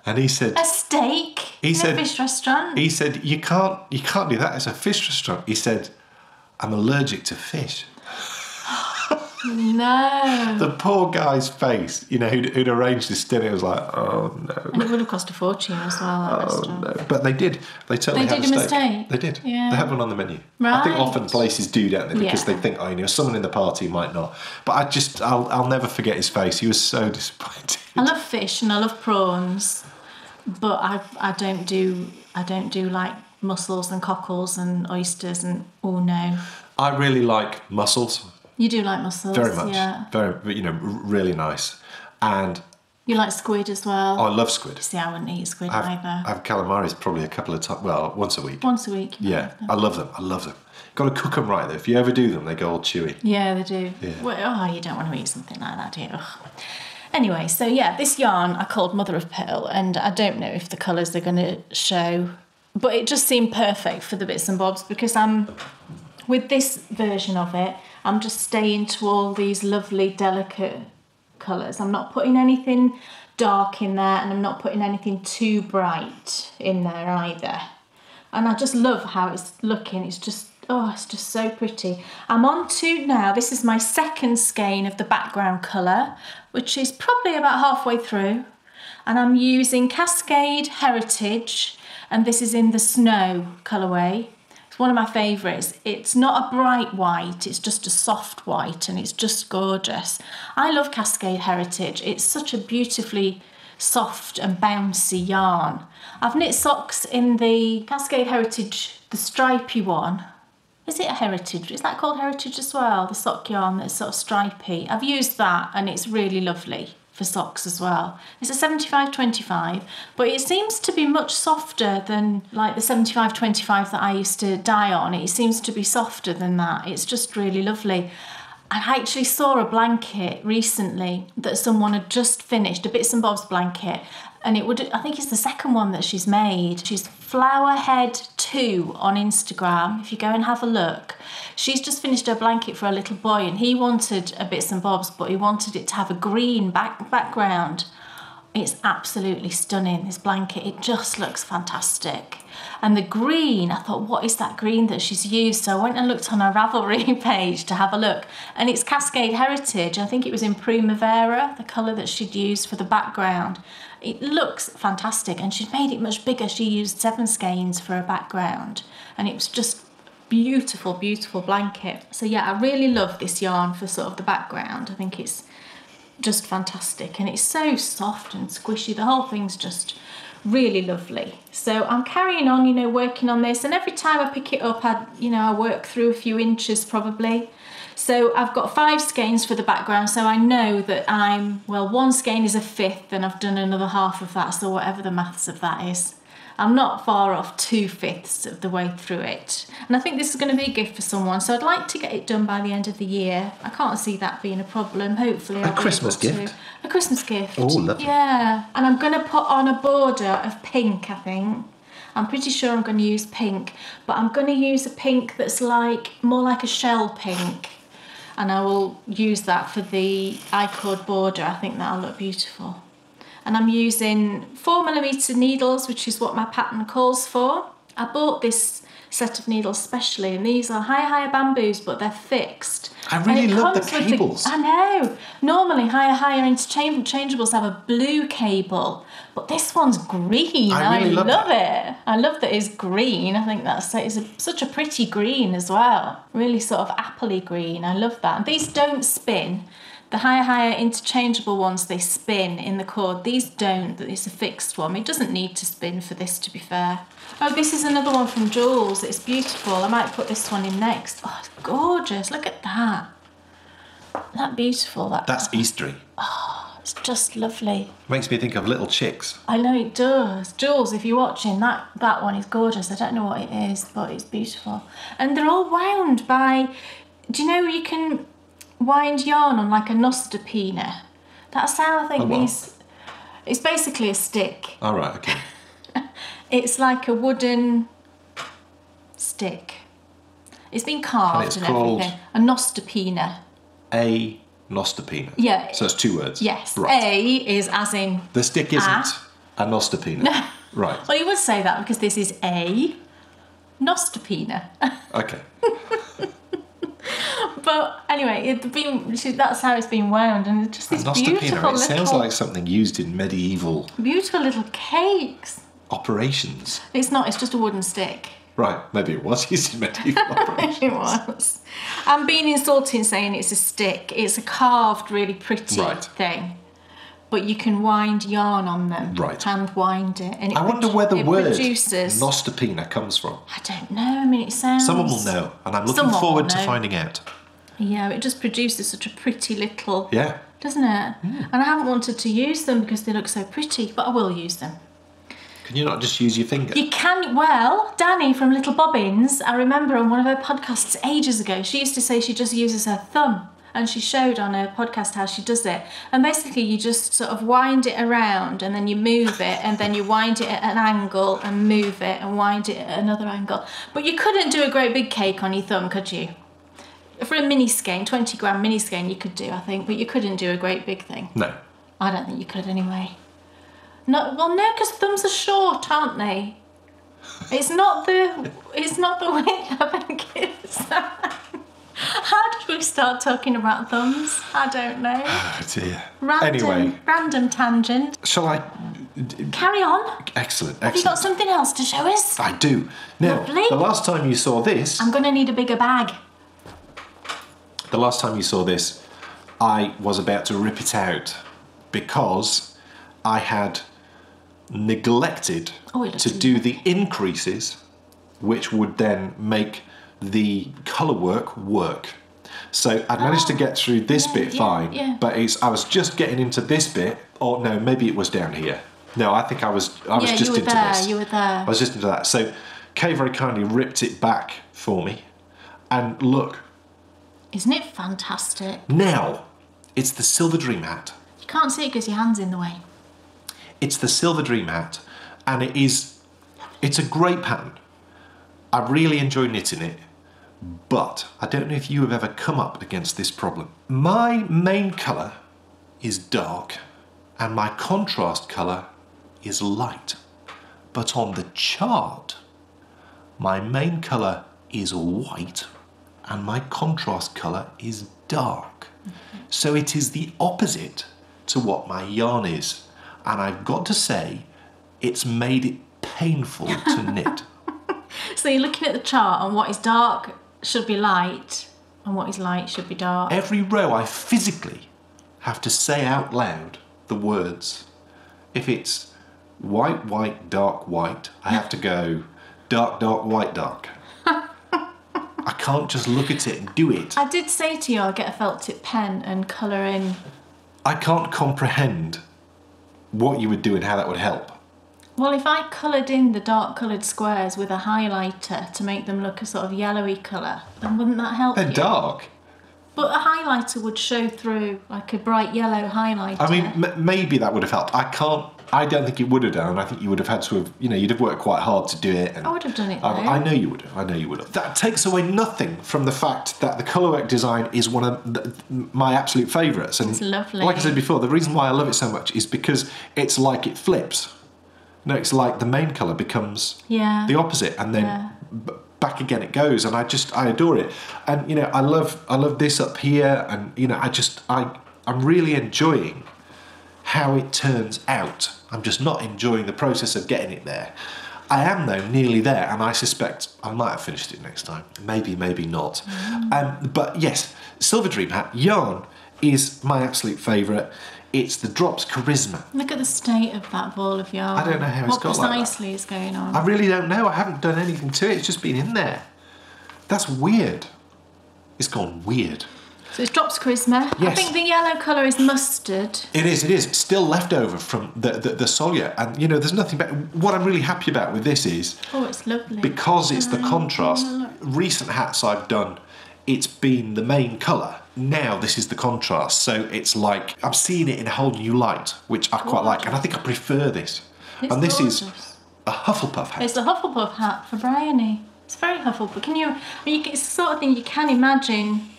And he said... A steak in a fish restaurant? He said, you can't do that. It's a fish restaurant. He said, I'm allergic to fish. No. The poor guy's face, who'd arranged this dinner, was like, oh no. And it would have cost a fortune as well, that restaurant. No. But they did. They totally had a steak. They did. Yeah. They had one on the menu. Right. I think often places do, don't they? Because they think, someone in the party might not. But I'll never forget his face. He was so disappointed. I love fish and I love prawns, but I don't do like mussels and cockles and oysters and no. I really like mussels. You do like mussels? Very much. Yeah. Very, really nice. And you like squid as well? Oh, I love squid. See, I wouldn't eat squid either. I have calamaris probably a couple of times, well, once a week. Once a week? Yeah, I love them. Got to cook them right though. If you ever do them, they go all chewy. Yeah, they do. Yeah. Well, you don't want to eat something like that, do you? Ugh. Anyway, so yeah, this yarn I called Mother of Pearl, and I don't know if the colours are going to show, but it just seemed perfect for the bits and bobs because with this version of it, I'm just staying to all these lovely, delicate colours. I'm not putting anything dark in there, and I'm not putting anything too bright in there either. And I just love how it's looking. It's just so pretty. I'm on to now, this is my second skein of the background colour, which is probably about halfway through. And I'm using Cascade Heritage, and this is in the Snow colourway. It's one of my favourites. It's not a bright white, it's just a soft white, and it's just gorgeous. I love Cascade Heritage. It's such a beautifully soft and bouncy yarn. I've knit socks in the Cascade Heritage, the stripy one. Is it a Heritage? Is that called Heritage as well? The sock yarn that's sort of stripy. I've used that and it's really lovely for socks as well. It's a 75-25, but it seems to be much softer than like the 75-25 that I used to dye on. It seems to be softer than that. It's just really lovely. I actually saw a blanket recently that someone had just finished, a Bits and Bobs blanket, and I think it's the second one that she's made. She's Flowerhead2 on Instagram, if you go and have a look. She's just finished her blanket for a little boy, and he wanted a Bits and Bobs, but he wanted it to have a green background. It's absolutely stunning, this blanket. It just looks fantastic. And the green, I thought, what is that green that she's used? So I went and looked on her Ravelry page to have a look. And it's Cascade Heritage. I think it was in Primavera, the colour that she'd used for the background. It looks fantastic. And she'd made it much bigger. She used 7 skeins for a background. And it was just beautiful, beautiful blanket. So yeah, I really love this yarn for sort of the background. I think it's just fantastic. And it's so soft and squishy. The whole thing's just really lovely. So I'm carrying on, working on this, and every time I pick it up, I work through a few inches probably. So I've got 5 skeins for the background, so I know that one skein is a 1/5, and I've done another half of that, so whatever the maths of that is. I'm not far off 2/5 of the way through it. And I think this is going to be a gift for someone, so I'd like to get it done by the end of the year. I can't see that being a problem. Hopefully I'll be Christmas able gift? to. A Christmas gift. Oh, lovely. Yeah. And I'm going to put on a border of pink, I think. I'm pretty sure I'm going to use pink, but I'm going to use a pink that's more like a shell pink. And I will use that for the I-cord border. I think that'll look beautiful. And I'm using 4mm needles, which is what my pattern calls for. I bought this set of needles specially, and these are higher bamboos, but they're fixed. I really love the cables. I know. Normally, higher interchangeables have a blue cable, but this one's green. I really love it. I love that it's green. I think such a pretty green as well. Really sort of appley green. I love that. And these don't spin. The higher interchangeable ones, they spin in the cord. These don't. It's a fixed one. It doesn't need to spin for this, to be fair. Oh, this is another one from Jules. It's beautiful. I might put this one in next. Oh, it's gorgeous. Look at that. Isn't that beautiful? That's Eastery. Oh, it's just lovely. Makes me think of little chicks. I know it does. Jules, if you're watching, that one is gorgeous. I don't know what it is, but it's beautiful. And they're all wound by... Do you know you can wind yarn on like a nostopina? That's how I think these... It's basically a stick. All right, okay. It's like a wooden stick. It's been carved and everything. A nostopina. A nostopina. Yeah. So it's 2 words. Yes. Right. A is as in... The stick isn't a nostopina. No. Right. Well, you would say that because this is a nostopina. Okay. But anyway, that's how it's been wound, and it's just these beautiful little... It sounds like something used in medieval... Beautiful little cakes. Operations. It's not, it's just a wooden stick. Right, maybe it was used in medieval operations. It was. I'm being insulting saying it's a stick. It's a carved, really pretty thing. But you can wind yarn on them. Right. Hand wind it. And I wonder where the word produces... nostopina comes from. I don't know. I mean, it sounds... Someone will know, and I'm looking forward to finding out. Yeah, it just produces such a pretty little... Yeah. Doesn't it? Mm. And I haven't wanted to use them because they look so pretty, but I will use them. Can you not just use your finger? You can. Well, Danny from Little Bobbins, I remember on one of her podcasts ages ago, she used to say she just uses her thumb, and she showed on her podcast how she does it. And basically you just sort of wind it around and then you move it, and then you wind it at an angle and move it and wind it at another angle. But you couldn't do a great big cake on your thumb, could you? For a mini skein, 20 gram mini skein you could do, I think, but you couldn't do a great big thing. No. I don't think you could anyway. No, well, no, because thumbs are short, aren't they? It's not the width, I think it's that. How did we start talking about thumbs? I don't know. Oh dear. Random tangent. Shall I... Carry on. Excellent. Have you got something else to show us? I do. Now, Lovely. The last time you saw this... I'm going to need a bigger bag. The last time you saw this, I was about to rip it out because I had neglected to do the increases, which would then make the colour work. So I managed to get through this bit fine, but I was just getting into this bit, or no, maybe it was down here. No, I think I was just into this. You were there. I was just into that. So Kay very kindly ripped it back for me, and look. Isn't it fantastic? Now, it's the Silver Dream hat. You can't see it because your hand's in the way. It's the Silver Dream hat, and it's a great pattern. I really enjoy knitting it, but I don't know if you have ever come up against this problem. My main colour is dark, and my contrast colour is light. But on the chart, my main colour is white, and my contrast colour is dark. So it is the opposite to what my yarn is. And I've got to say, it's made it painful to knit. So you're looking at the chart, and what is dark should be light, and what is light should be dark. Every row I physically have to say out loud the words. If it's white, white, dark, white, I have to go dark, dark, white, dark. I can't just look at it and do it. I did say to you I'll get a felt tip pen and colour in. I can't comprehend what you would do and how that would help. Well, if I coloured in the dark coloured squares with a highlighter to make them look a sort of yellowy colour, then wouldn't that help you? They're dark. But a highlighter would show through, like a bright yellow highlighter. I mean, maybe that would have helped. I don't think it would have done. I think you would have had to have, you'd have worked quite hard to do it. And I would have done it though. I know you would have. I know you would have. That takes away nothing from the fact that the colourwork design is one of my absolute favourites. And it's lovely. Like I said before, the reason why I love it so much is because it's like it flips. No, it's like the main colour becomes the opposite, and then back again it goes, and I adore it. And I love this up here, and I'm really enjoying how it turns out. I'm just not enjoying the process of getting it there. I am though nearly there, and I suspect I might have finished it next time. Maybe not. But yes, Silver Dream Hat yarn is my absolute favourite. It's the Drops Charisma. Look at the state of that ball of yarn. I don't know how it's got like that. What precisely is going on? I really don't know. I haven't done anything to it. It's just been in there. That's weird. It's gone weird. So it's Drops Charisma. Yes. I think the yellow colour is mustard. It is. It's still left over from the Solia. And, there's nothing better. What I'm really happy about with this is... Oh, it's lovely. Because it's the contrast. Recent hats I've done, it's been the main colour. Now this is the contrast, so it's like I'm seeing it in a whole new light, which I quite like, and I think I prefer this. And this is a Hufflepuff hat. It's a Hufflepuff hat for Bryony. It's very Hufflepuff. It's the sort of thing you can imagine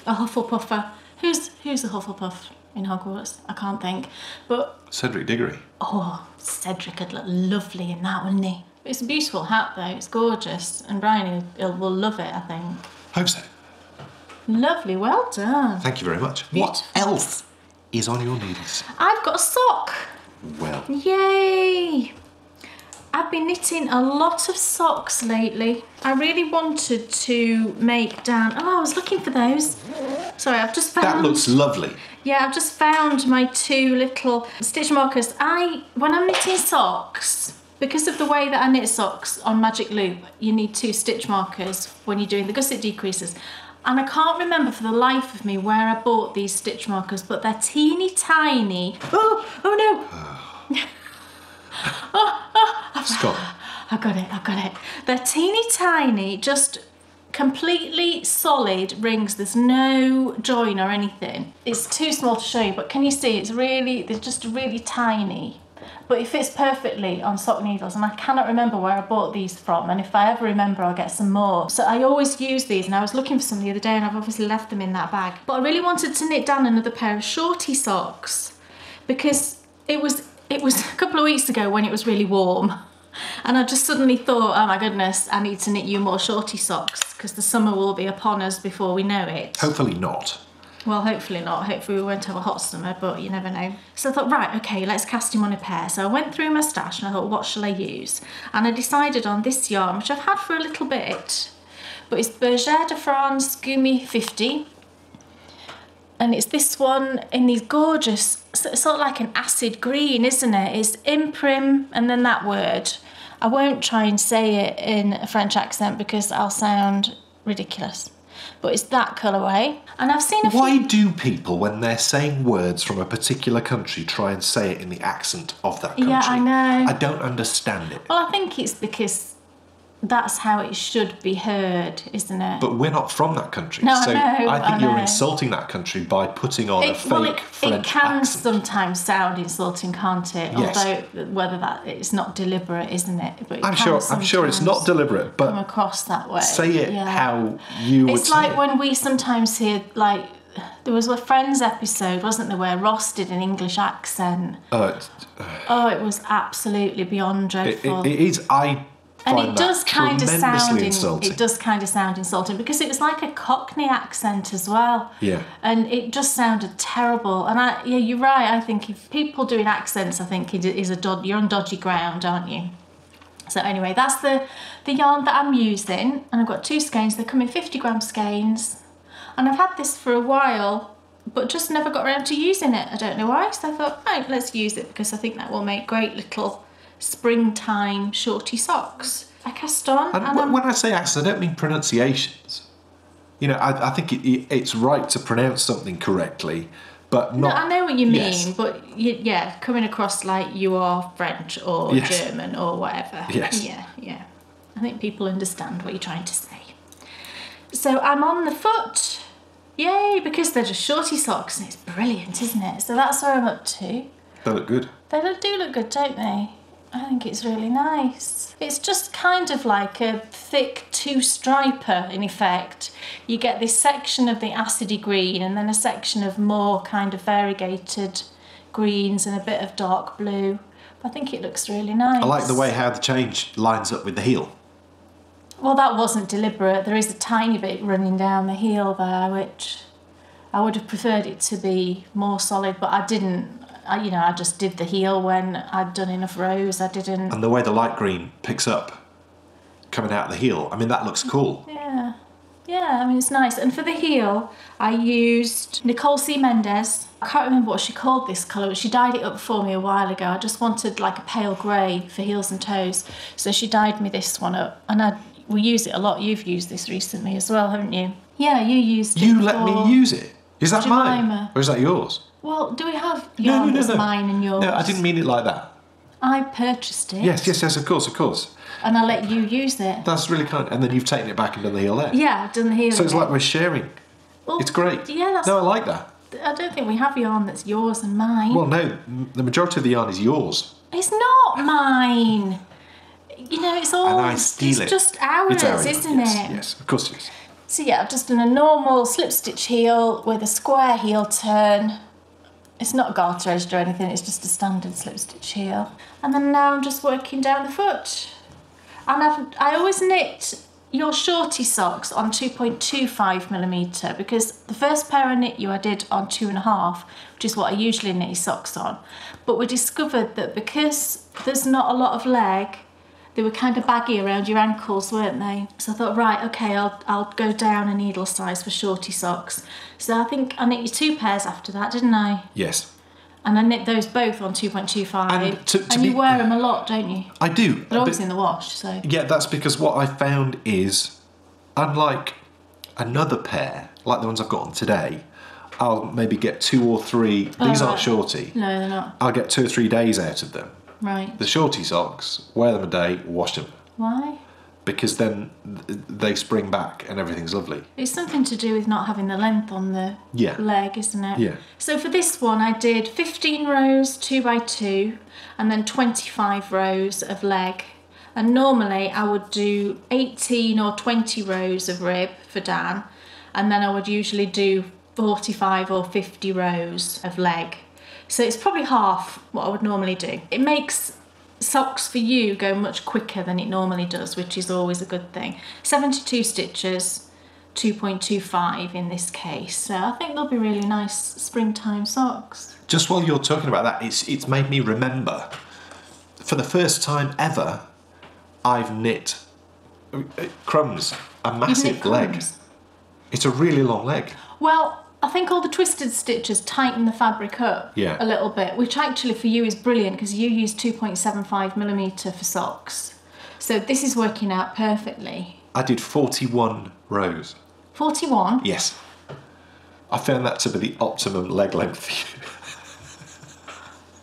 a Hufflepuffer. Who's a Hufflepuff in Hogwarts? I can't think, but Cedric Diggory. Oh, Cedric would look lovely in that, wouldn't he? It's a beautiful hat though. It's gorgeous, and Bryony will love it, I think. Hope so. Lovely, well done. Thank you very much. Beautiful. What else is on your needles? I've got a sock. Well. Yay! I've been knitting a lot of socks lately. I really wanted to make down... Oh, I was looking for those. Sorry, I've just found... That looks lovely. Yeah, I've just found my two little stitch markers. When I'm knitting socks, because of the way that I knit socks on Magic Loop, you need 2 stitch markers when you're doing the gusset decreases. And I can't remember for the life of me where I bought these stitch markers, but they're teeny tiny. Oh no! Stop. I got it. They're teeny tiny, just completely solid rings. There's no join or anything. It's too small to show you, but can you see? They're just really tiny. But it fits perfectly on sock needles, and I cannot remember where I bought these from, and if I ever remember I'll get some more. So I always use these, and I was looking for some the other day and I've obviously left them in that bag. But I really wanted to knit down another pair of shorty socks because it was a couple of weeks ago when it was really warm, and I just suddenly thought, oh my goodness, I need to knit you more shorty socks because the summer will be upon us before we know it. Hopefully not. Well, hopefully not. Hopefully we won't have a hot summer, but you never know. So I thought, right, okay, let's cast him on a pair. So I went through my stash and I thought, what shall I use? And I decided on this yarn, which I've had for a little bit, but it's Bergere de France Gumi 50. And it's this one in these gorgeous, sort of like an acid green, isn't it? It's imprim and then that word. I won't try and say it in a French accent because I'll sound ridiculous. But it's that colourway. And I've seen a few... Why do people, when they're saying words from a particular country, try and say it in the accent of that country? Yeah, I know. I don't understand it. Well, I think it's because that's how it should be heard, isn't it? But we're not from that country. No, so I know. I think you're insulting that country by putting on a fake French it can accent. sometimes sound insulting, can't it? Yes. Although whether it's not deliberate, isn't it? But I'm sure it's not deliberate, but come across that way. Say it how you would say it. It's like when we sometimes hear, like, there was a Friends episode, wasn't there, where Ross did an English accent. It was absolutely beyond dreadful. It is. And it does kind of sound insulting. It does kind of sound insulting because it was like a Cockney accent as well. Yeah. And it just sounded terrible. And you're right. I think if people doing accents, I think you're on dodgy ground, aren't you? So anyway, that's the yarn that I'm using, and I've got 2 skeins. They come in 50-gram skeins, and I've had this for a while, but just never got around to using it. I don't know why. So I thought, right, let's use it because I think that will make great little springtime shorty socks. I cast on. And when I say accents, I don't mean pronunciations. I think it's right to pronounce something correctly, but not... No, I know what you mean, yes. but yeah, coming across like you are French or yes. German or whatever. Yes. Yeah. I think people understand what you're trying to say. So I'm on the foot. Yay, because they're just shorty socks and it's brilliant, isn't it? So that's where I'm up to. They look good. They do look good, don't they? I think it's really nice. It's just kind of like a thick two-striper in effect. You get this section of the acidy green and then a section of more kind of variegated greens and a bit of dark blue. I think it looks really nice. I like the way how the change lines up with the heel. Well, that wasn't deliberate. There is a tiny bit running down the heel there, which I would have preferred it to be more solid, but I didn't. I just did the heel when I'd done enough rows. I didn't... And the way the light green picks up coming out of the heel, I mean, that looks cool. Yeah, I mean, it's nice. And for the heel, I used Nicole C. Mendez. I can't remember what she called this colour, but she dyed it up for me a while ago. I just wanted like a pale grey for heels and toes. So she dyed me this one up. And we use it a lot. You've used this recently as well, haven't you? Yeah, you used it. You let me use it? Is that mine? Or is that yours? Well, do we have yarn that's mine and yours? No, I didn't mean it like that. I purchased it. Yes, of course. And I let you use it. That's really kind. And then you've taken it back and done the heel there. Yeah, I've done the heel. So it's like we're sharing. Well, it's great. Yeah, that's... No, I like that. I don't think we have yarn that's yours and mine. Well, no, the majority of the yarn is yours. It's not mine. It's all... And I steal it. It's just ours, isn't it? Yes, of course it is. So yeah, I've just done a normal slip stitch heel with a square heel turn. It's not garter edged or anything, it's just a standard slip stitch heel. And then now I'm just working down the foot. And I always knit your shorty socks on 2.25mm because the first pair I knit you I did on 2.5, which is what I usually knit your socks on. But we discovered that because there's not a lot of leg, they were kind of baggy around your ankles, weren't they? So I thought, right, okay, I'll go down a needle size for shorty socks. So I think I knit you 2 pairs after that, didn't I? Yes. And I knit those both on 2.25. And you wear them a lot, don't you? I do. They're always in the wash, so... Yeah, that's because what I found is, unlike another pair, like the ones I've got on today, I'll maybe get 2 or 3... These aren't shorty. No, they're not. I'll get 2 or 3 days out of them. Right. The shorty socks, wear them a day, wash them. Why? Because then they spring back and everything's lovely. It's something to do with not having the length on the leg, isn't it? Yeah. So for this one I did 15 rows 2x2 and then 25 rows of leg. And normally I would do 18 or 20 rows of rib for Dan, and then I would usually do 45 or 50 rows of leg. So it's probably half what I would normally do. It makes socks for you go much quicker than it normally does, which is always a good thing. 72 stitches, 2.25 in this case. So I think they'll be really nice springtime socks. Just while you're talking about that, it's made me remember, for the first time ever, I've knit crumbs, a massive leg. It's a really long leg. Well, I think all the twisted stitches tighten the fabric up a little bit, which actually for you is brilliant because you use 2.75mm for socks. So this is working out perfectly. I did 41 rows. 41? Yes. I found that to be the optimum leg length for you.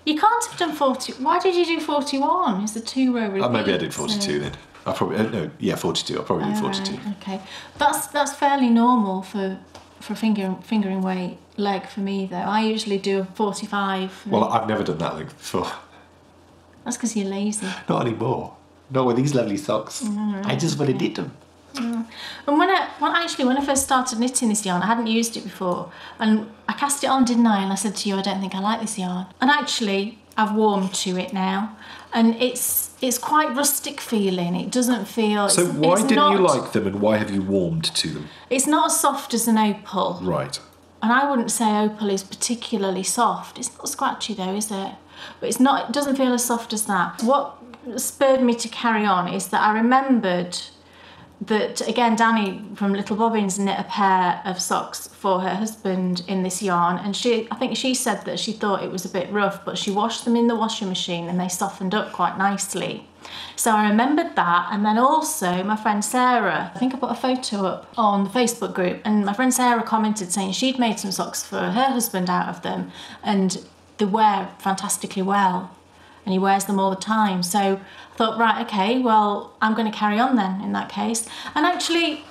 You can't have done 40. Why did you do 41? It's a 2-row repeat. Oh, maybe I did 42 then. I probably, no, yeah, 42. I probably did 42. Right, okay. That's fairly normal for fingering weight leg for me though. I usually do a 45. Well, I've never done that length before. That's because you're lazy. Not anymore. Not with these lovely socks. I just want to knit them. And when I first started knitting this yarn, I hadn't used it before, and I cast it on, didn't I? And I said to you, I don't think I like this yarn. And actually, I've warmed to it now, and it's quite rustic feeling. It doesn't feel... So why didn't you like them, and why have you warmed to them? It's not as soft as an opal. Right. And I wouldn't say opal is particularly soft. It's not scratchy though, is it? But it's not. It doesn't feel as soft as that. What spurred me to carry on is that I remembered that, again, Danny from Little Bobbins knit a pair of socks for her husband in this yarn, and I think she said that she thought it was a bit rough, but she washed them in the washing machine and they softened up quite nicely. So I remembered that, and then also my friend Sarah, I think I put a photo up on the Facebook group, and my friend Sarah commented saying she'd made some socks for her husband out of them, and they wear fantastically well, and he wears them all the time. So I thought, right, okay, well, I'm going to carry on then in that case. And actually,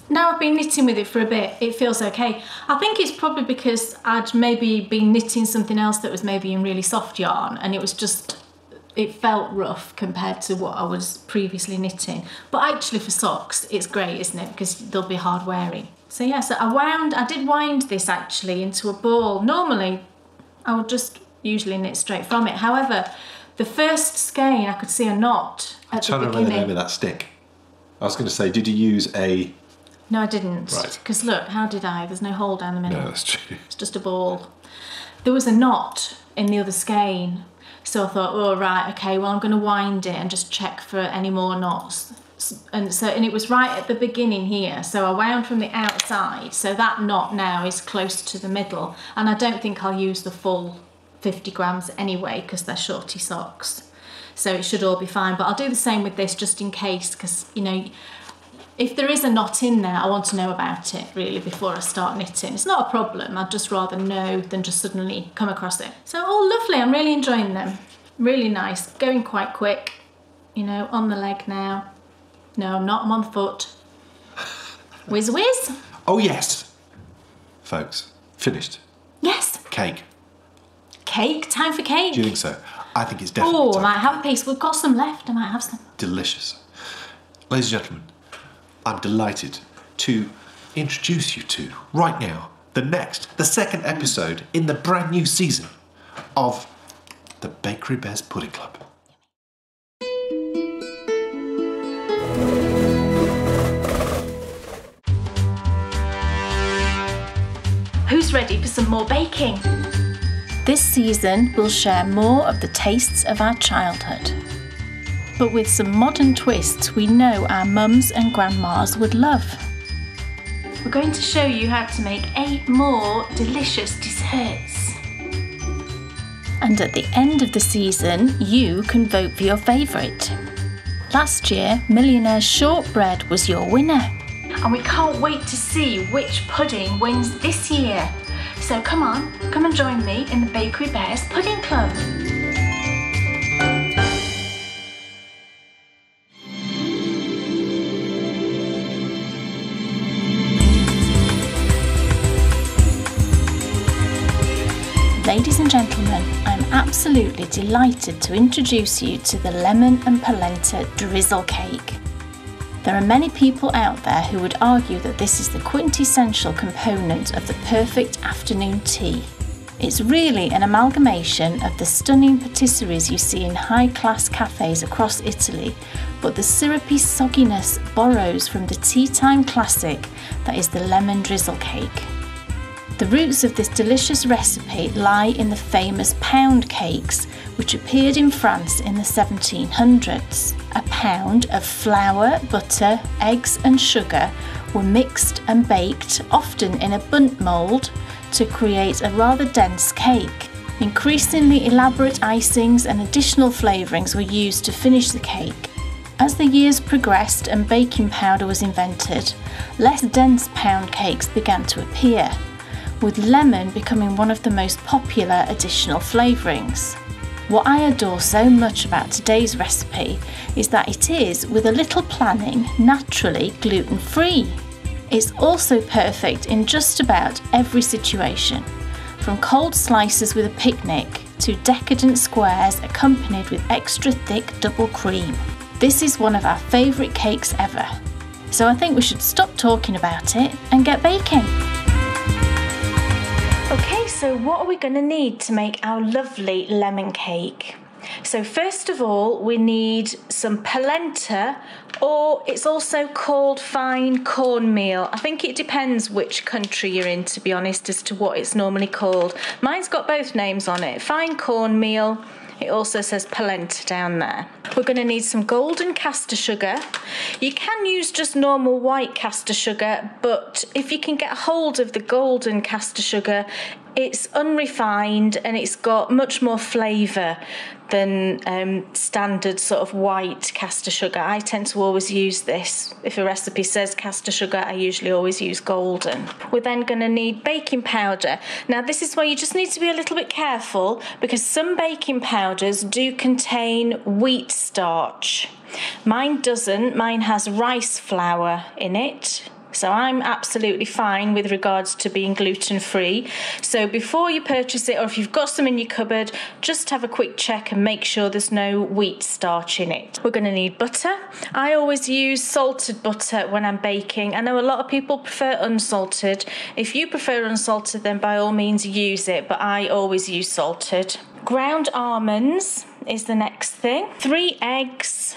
now I've been knitting with it for a bit, it feels okay. I think it's probably because I'd maybe been knitting something else that was maybe in really soft yarn, and it was just, it felt rough compared to what I was previously knitting. But actually for socks, it's great, isn't it? Because they'll be hard wearing. So yeah, so I did wind this actually into a ball. Normally, I would just usually knit straight from it. However, the first skein, I could see a knot at the beginning. I'm trying to remember the name of that stick. I was going to say, did you use a... No, I didn't. Right. Because look, how did I? There's no hole down the middle. No, that's true. It's just a ball. There was a knot in the other skein. So I thought, oh, right, okay, well, I'm going to wind it and just check for any more knots. And it was right at the beginning here. So I wound from the outside. So that knot now is close to the middle. And I don't think I'll use the full 50 grams anyway, because they're shorty socks. So it should all be fine. But I'll do the same with this just in case, because, you know, if there is a knot in there, I want to know about it really before I start knitting. It's not a problem, I'd just rather know than just suddenly come across it. So, oh lovely, I'm really enjoying them. Really nice, going quite quick. You know, on the leg now. No, I'm not, I'm on the foot. Whiz whiz. Oh yes. Folks, finished. Yes. Cake. Cake? Time for cake? Do you think so? I think it's definitely Oh, time. I might have a piece. We've got some left, I might have some. Delicious. Ladies and gentlemen, I'm delighted to introduce you to, right now, the second episode in the brand new season of the Bryonybear's Pudding Club. Who's ready for some more baking? This season, we'll share more of the tastes of our childhood, but with some modern twists we know our mums and grandmas would love. We're going to show you how to make 8 more delicious desserts. And at the end of the season, you can vote for your favourite. Last year, Millionaire's Shortbread was your winner. And we can't wait to see which pudding wins this year. So come on, come and join me in the Bryonybear's Pudding Club. Ladies and gentlemen, I'm absolutely delighted to introduce you to the lemon and polenta drizzle cake. There are many people out there who would argue that this is the quintessential component of the perfect afternoon tea. It's really an amalgamation of the stunning patisseries you see in high-class cafes across Italy, but the syrupy sogginess borrows from the tea time classic that is the lemon drizzle cake. The roots of this delicious recipe lie in the famous pound cakes, which appeared in France in the 1700s. A pound of flour, butter, eggs and sugar were mixed and baked, often in a bundt mould, to create a rather dense cake. Increasingly elaborate icings and additional flavourings were used to finish the cake. As the years progressed and baking powder was invented, less dense pound cakes began to appear, with lemon becoming one of the most popular additional flavourings. What I adore so much about today's recipe is that it is, with a little planning, naturally gluten-free. It's also perfect in just about every situation, from cold slices with a picnic to decadent squares accompanied with extra thick double cream. This is one of our favourite cakes ever, so I think we should stop talking about it and get baking. Okay, so what are we going to need to make our lovely lemon cake? So first of all, we need some polenta, or it's also called fine cornmeal. I think it depends which country you're in, to be honest, as to what it's normally called. Mine's got both names on it, fine cornmeal. It also says polenta down there. We're going to need some golden caster sugar. You can use just normal white caster sugar, but if you can get a hold of the golden caster sugar, it's unrefined and it's got much more flavour than standard sort of white caster sugar. I tend to always use this. If a recipe says caster sugar, I usually always use golden. We're then going to need baking powder. Now this is where you just need to be a little bit careful, because some baking powders do contain wheat starch. Mine doesn't. Mine has rice flour in it. So I'm absolutely fine with regards to being gluten-free. So before you purchase it, or if you've got some in your cupboard, just have a quick check and make sure there's no wheat starch in it. We're going to need butter. I always use salted butter when I'm baking. I know a lot of people prefer unsalted. If you prefer unsalted, then by all means use it, but I always use salted. Ground almonds is the next thing. 3 eggs.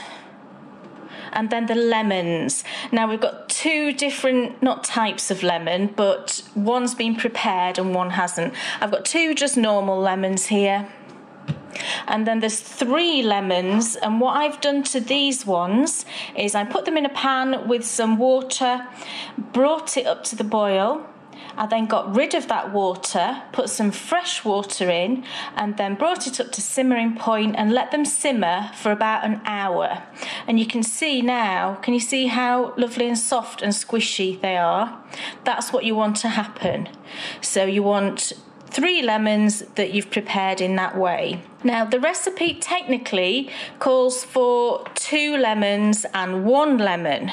And then the lemons. Now we've got 2 different, not types of lemon, but one's been prepared and one hasn't. I've got 2 just normal lemons here. And then there's 3 lemons, and what I've done to these ones is I put them in a pan with some water, brought it up to the boil. I then got rid of that water, put some fresh water in, and then brought it up to simmering point and let them simmer for about an hour. And you can see now, can you see how lovely and soft and squishy they are? That's what you want to happen. So you want 3 lemons that you've prepared in that way. Now the recipe technically calls for 2 lemons and 1 lemon,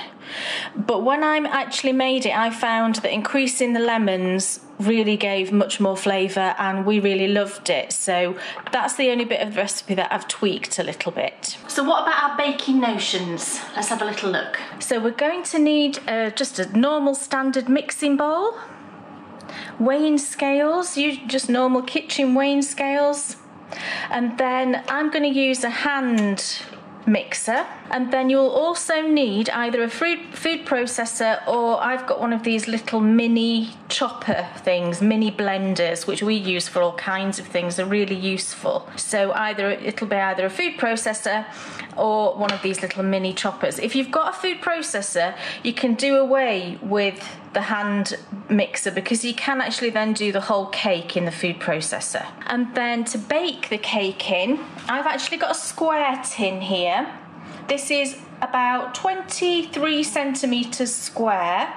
but when I actually made it, I found that increasing the lemons really gave much more flavour and we really loved it. So that's the only bit of the recipe that I've tweaked a little bit. So what about our baking notions? Let's have a little look. So we're going to need just a normal standard mixing bowl, weighing scales, just normal kitchen weighing scales, and then I'm going to use a hand mixer, and then you'll also need either a food processor, or I've got one of these little mini chopper things, mini blenders, which we use for all kinds of things. They're really useful. So it'll be either a food processor or one of these little mini choppers. If you've got a food processor, you can do away with the hand mixer, because you can actually then do the whole cake in the food processor. And then to bake the cake in, I've actually got a square tin here. This is about 23 centimetres square.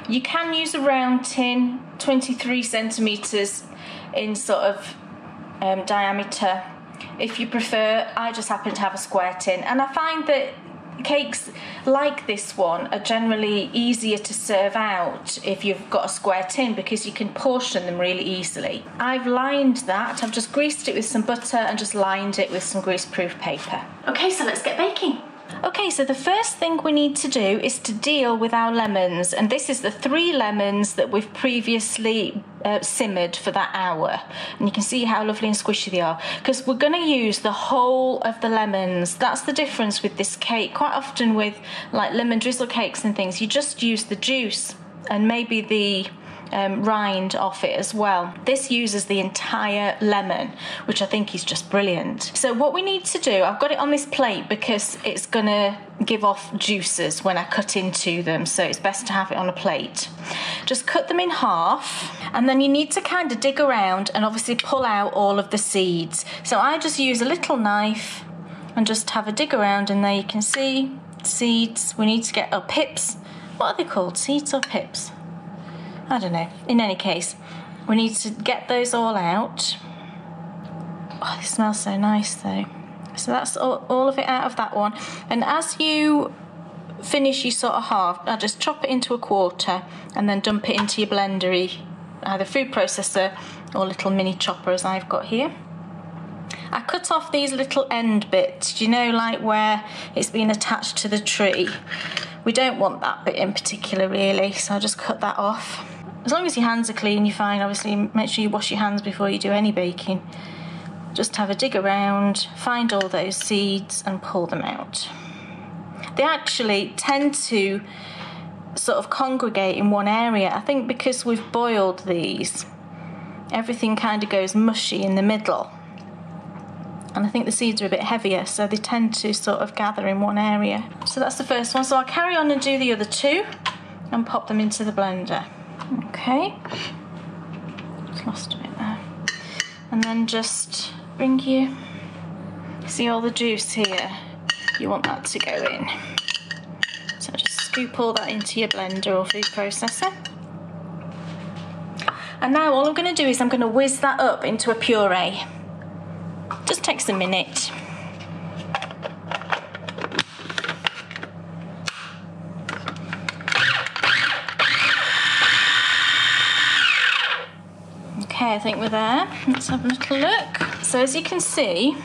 You can use a round tin, 23 centimetres in sort of diameter. If you prefer, I just happen to have a square tin, and I find that cakes like this one are generally easier to serve out if you've got a square tin, because you can portion them really easily. I've lined that, I've just greased it with some butter and just lined it with some greaseproof paper. Okay, so let's get baking. Okay, so the first thing we need to do is to deal with our lemons, and this is the 3 lemons that we've previously simmered for that hour, and you can see how lovely and squishy they are, because we're going to use the whole of the lemons. That's the difference with this cake. Quite often with like lemon drizzle cakes and things, you just use the juice and maybe the rind off it as well. This uses the entire lemon, which I think is just brilliant. So what we need to do, I've got it on this plate because it's gonna give off juices when I cut into them, so it's best to have it on a plate. Just cut them in half, and then you need to kind of dig around and obviously pull out all of the seeds. So I just use a little knife and just have a dig around, and there you can see seeds. We need to get pips. What are they called? Seeds or pips? I don't know. In any case, we need to get those all out. Oh, they smell so nice though. So that's all of it out of that one. And as you finish your sort of half, I'll just chop it into a quarter and then dump it into your blender, either food processor or little mini chopper as I've got here. I cut off these little end bits, you know, like where it's been attached to the tree. We don't want that bit in particular really, so I'll just cut that off. As long as your hands are clean, you're fine. Obviously, make sure you wash your hands before you do any baking. Just have a dig around, find all those seeds and pull them out. They actually tend to sort of congregate in one area. I think because we've boiled these, everything kind of goes mushy in the middle. And I think the seeds are a bit heavier, so they tend to sort of gather in one area. So that's the first one. So I'll carry on and do the other two and pop them into the blender. Okay. Just lost a bit there. And then just bring you, see all the juice here? You want that to go in. So just scoop all that into your blender or food processor. And now all I'm going to do is I'm going to whiz that up into a puree. Just takes a minute. Okay, I think we're there. Let's have a little look. So as you can see,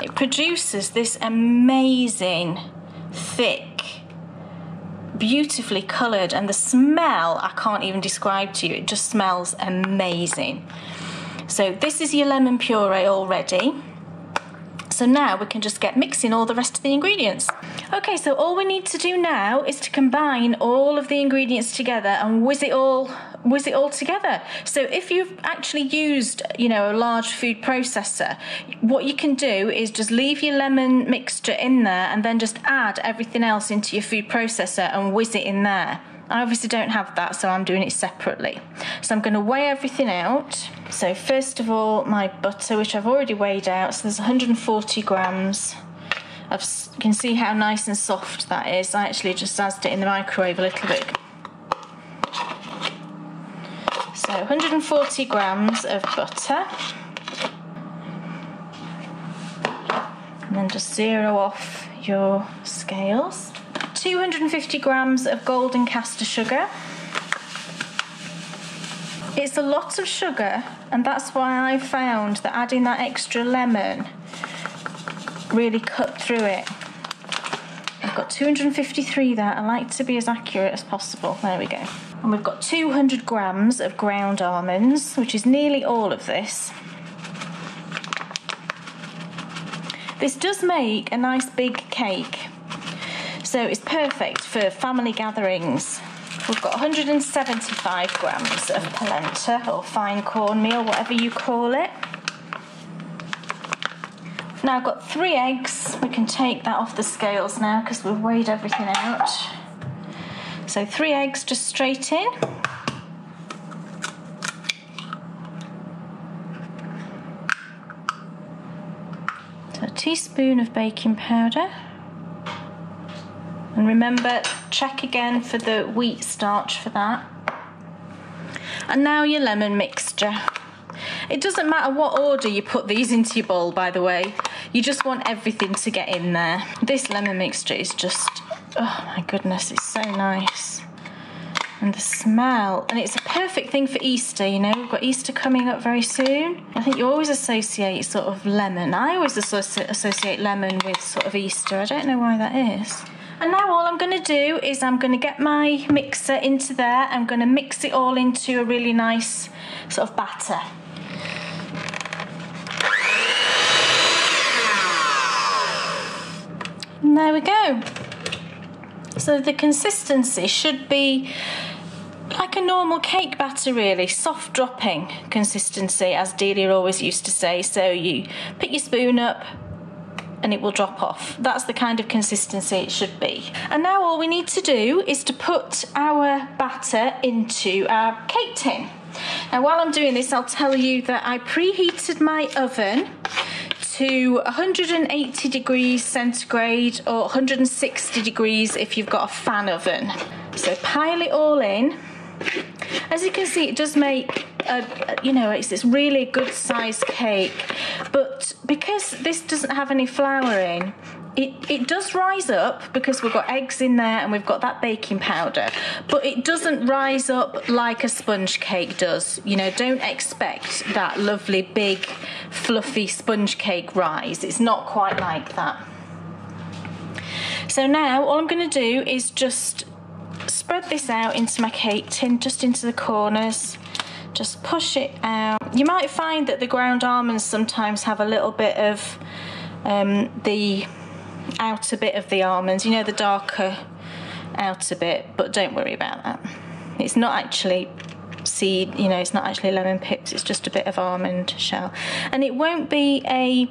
it produces this amazing, thick, beautifully coloured, and the smell I can't even describe to you. It just smells amazing. So this is your lemon puree already. So now we can just get mixing all the rest of the ingredients. Okay, so all we need to do now is to combine all of the ingredients together and whiz it all together. So if you've actually used, you know, a large food processor, what you can do is just leave your lemon mixture in there and then just add everything else into your food processor and whiz it in there. I obviously don't have that, so I'm doing it separately. So I'm going to weigh everything out. So first of all, my butter, which I've already weighed out. So there's 140 grams. You can see how nice and soft that is. I actually just added it in the microwave a little bit. So 140 grams of butter. And then just zero off your scales. 250 grams of golden caster sugar. It's a lot of sugar, and that's why I found that adding that extra lemon really cut through it. I've got 253 there. I like to be as accurate as possible. There we go. And we've got 200 grams of ground almonds, which is nearly all of this. This does make a nice big cake, so it's perfect for family gatherings. We've got 175 grams of polenta, or fine cornmeal, whatever you call it. Now I've got 3 eggs. We can take that off the scales now because we've weighed everything out. So 3 eggs just straight in. So a teaspoon of baking powder. And remember, check again for the wheat starch for that. And now your lemon mixture. It doesn't matter what order you put these into your bowl, by the way. You just want everything to get in there. This lemon mixture is just, oh my goodness, it's so nice. And the smell, and it's a perfect thing for Easter, you know, we've got Easter coming up very soon. I think you always associate sort of lemon. I always associate lemon with sort of Easter. I don't know why that is. And now all I'm going to do is I'm going to get my mixer into there. I'm going to mix it all into a really nice sort of batter. And there we go. So the consistency should be like a normal cake batter, really, soft dropping consistency, as Delia always used to say. So you pick your spoon up and it will drop off. That's the kind of consistency it should be. And now all we need to do is to put our batter into our cake tin. Now while I'm doing this, I'll tell you that I preheated my oven to 180 degrees centigrade or 160 degrees if you've got a fan oven. So pile it all in. As you can see, it does make you know, it's really good sized cake, but because this doesn't have any flour in, it does rise up because we've got eggs in there and we've got that baking powder, but it doesn't rise up like a sponge cake does. You know, don't expect that lovely big fluffy sponge cake rise. It's not quite like that. So now all I'm going to do is just spread this out into my cake tin, just into the corners. Just push it out. You might find that the ground almonds sometimes have a little bit of the outer bit of the almonds, you know, the darker outer bit, but don't worry about that. It's not actually seed, you know, it's not actually lemon pips, it's just a bit of almond shell. And it won't be a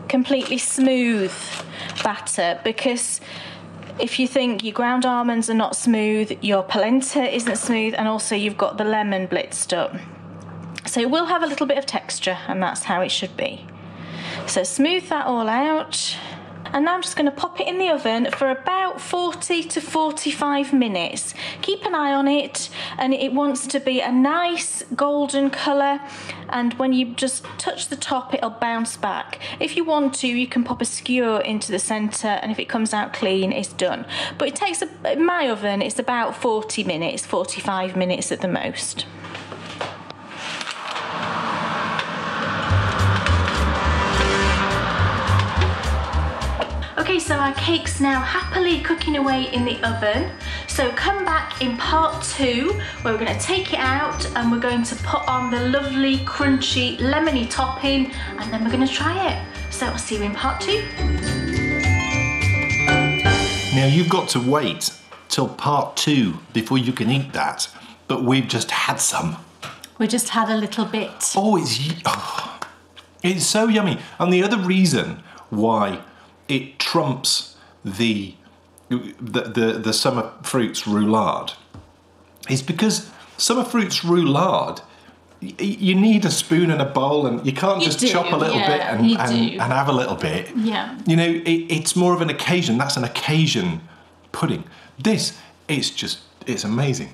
completely smooth batter, because if you think your ground almonds are not smooth, your polenta isn't smooth, and also you've got the lemon blitzed up. So it will have a little bit of texture, and that's how it should be. So smooth that all out. And now I'm just going to pop it in the oven for about 40 to 45 minutes. Keep an eye on it, and it wants to be a nice golden colour, and when you just touch the top it'll bounce back. If you want to, you can pop a skewer into the centre, and if it comes out clean, it's done. But it takes, in my oven, it's about 40 minutes, 45 minutes at the most. Okay, so our cake's now happily cooking away in the oven. So come back in part 2, where we're going to take it out and we're going to put on the lovely crunchy lemony topping, and then we're going to try it. So I'll see you in part 2. Now you've got to wait till part 2 before you can eat that, but we've just had some. We just had a little bit. Oh, it's so yummy. And the other reason why it trumps the summer fruits roulade is because summer fruits roulade, you need a spoon and a bowl, and you can't just chop a little bit and have a little bit. Yeah. You know, it's more of an occasion. That's an occasion pudding. This, it's amazing.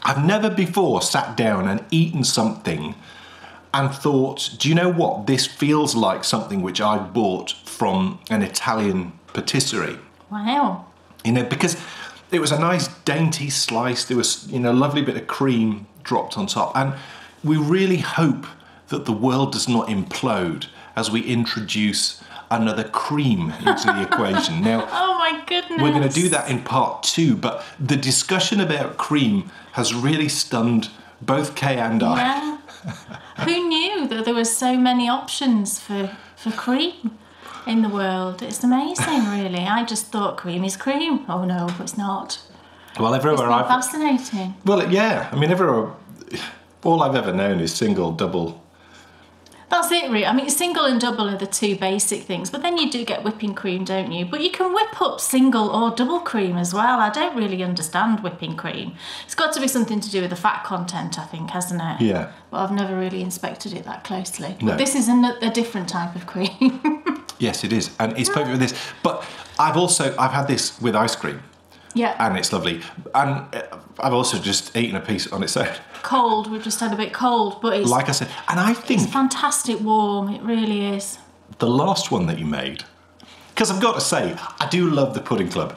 I've never before sat down and eaten something and thought, do you know what? This feels like something which I bought from an Italian patisserie. Wow. You know, because it was a nice dainty slice. There was, you know, a lovely bit of cream dropped on top. And we really hope that the world does not implode as we introduce another cream into the equation. Now, oh my goodness. We're going to do that in part 2, but the discussion about cream has really stunned both Kay and I. Yeah. Who knew that there were so many options for cream in the world? It's amazing, really. I just thought cream is cream. Oh no, it's not. Well, everywhere I've... fascinating. Well, yeah. I mean, everywhere... All I've ever known is single, double. That's it, really. I mean, single and double are the two basic things, but then you do get whipping cream, don't you? But you can whip up single or double cream as well. I don't really understand whipping cream. It's got to be something to do with the fat content, I think, hasn't it? Yeah. But I've never really inspected it that closely. No. But this is a different type of cream. Yes, it is. And it's perfect with this. But I've had this with ice cream. Yeah. And it's lovely. And I've also just eaten a piece on its own. Cold, we've just had a bit cold, but it's... Like I said, and I think... It's fantastic warm, it really is. The last one that you made, because I've got to say, I do love the Pudding Club,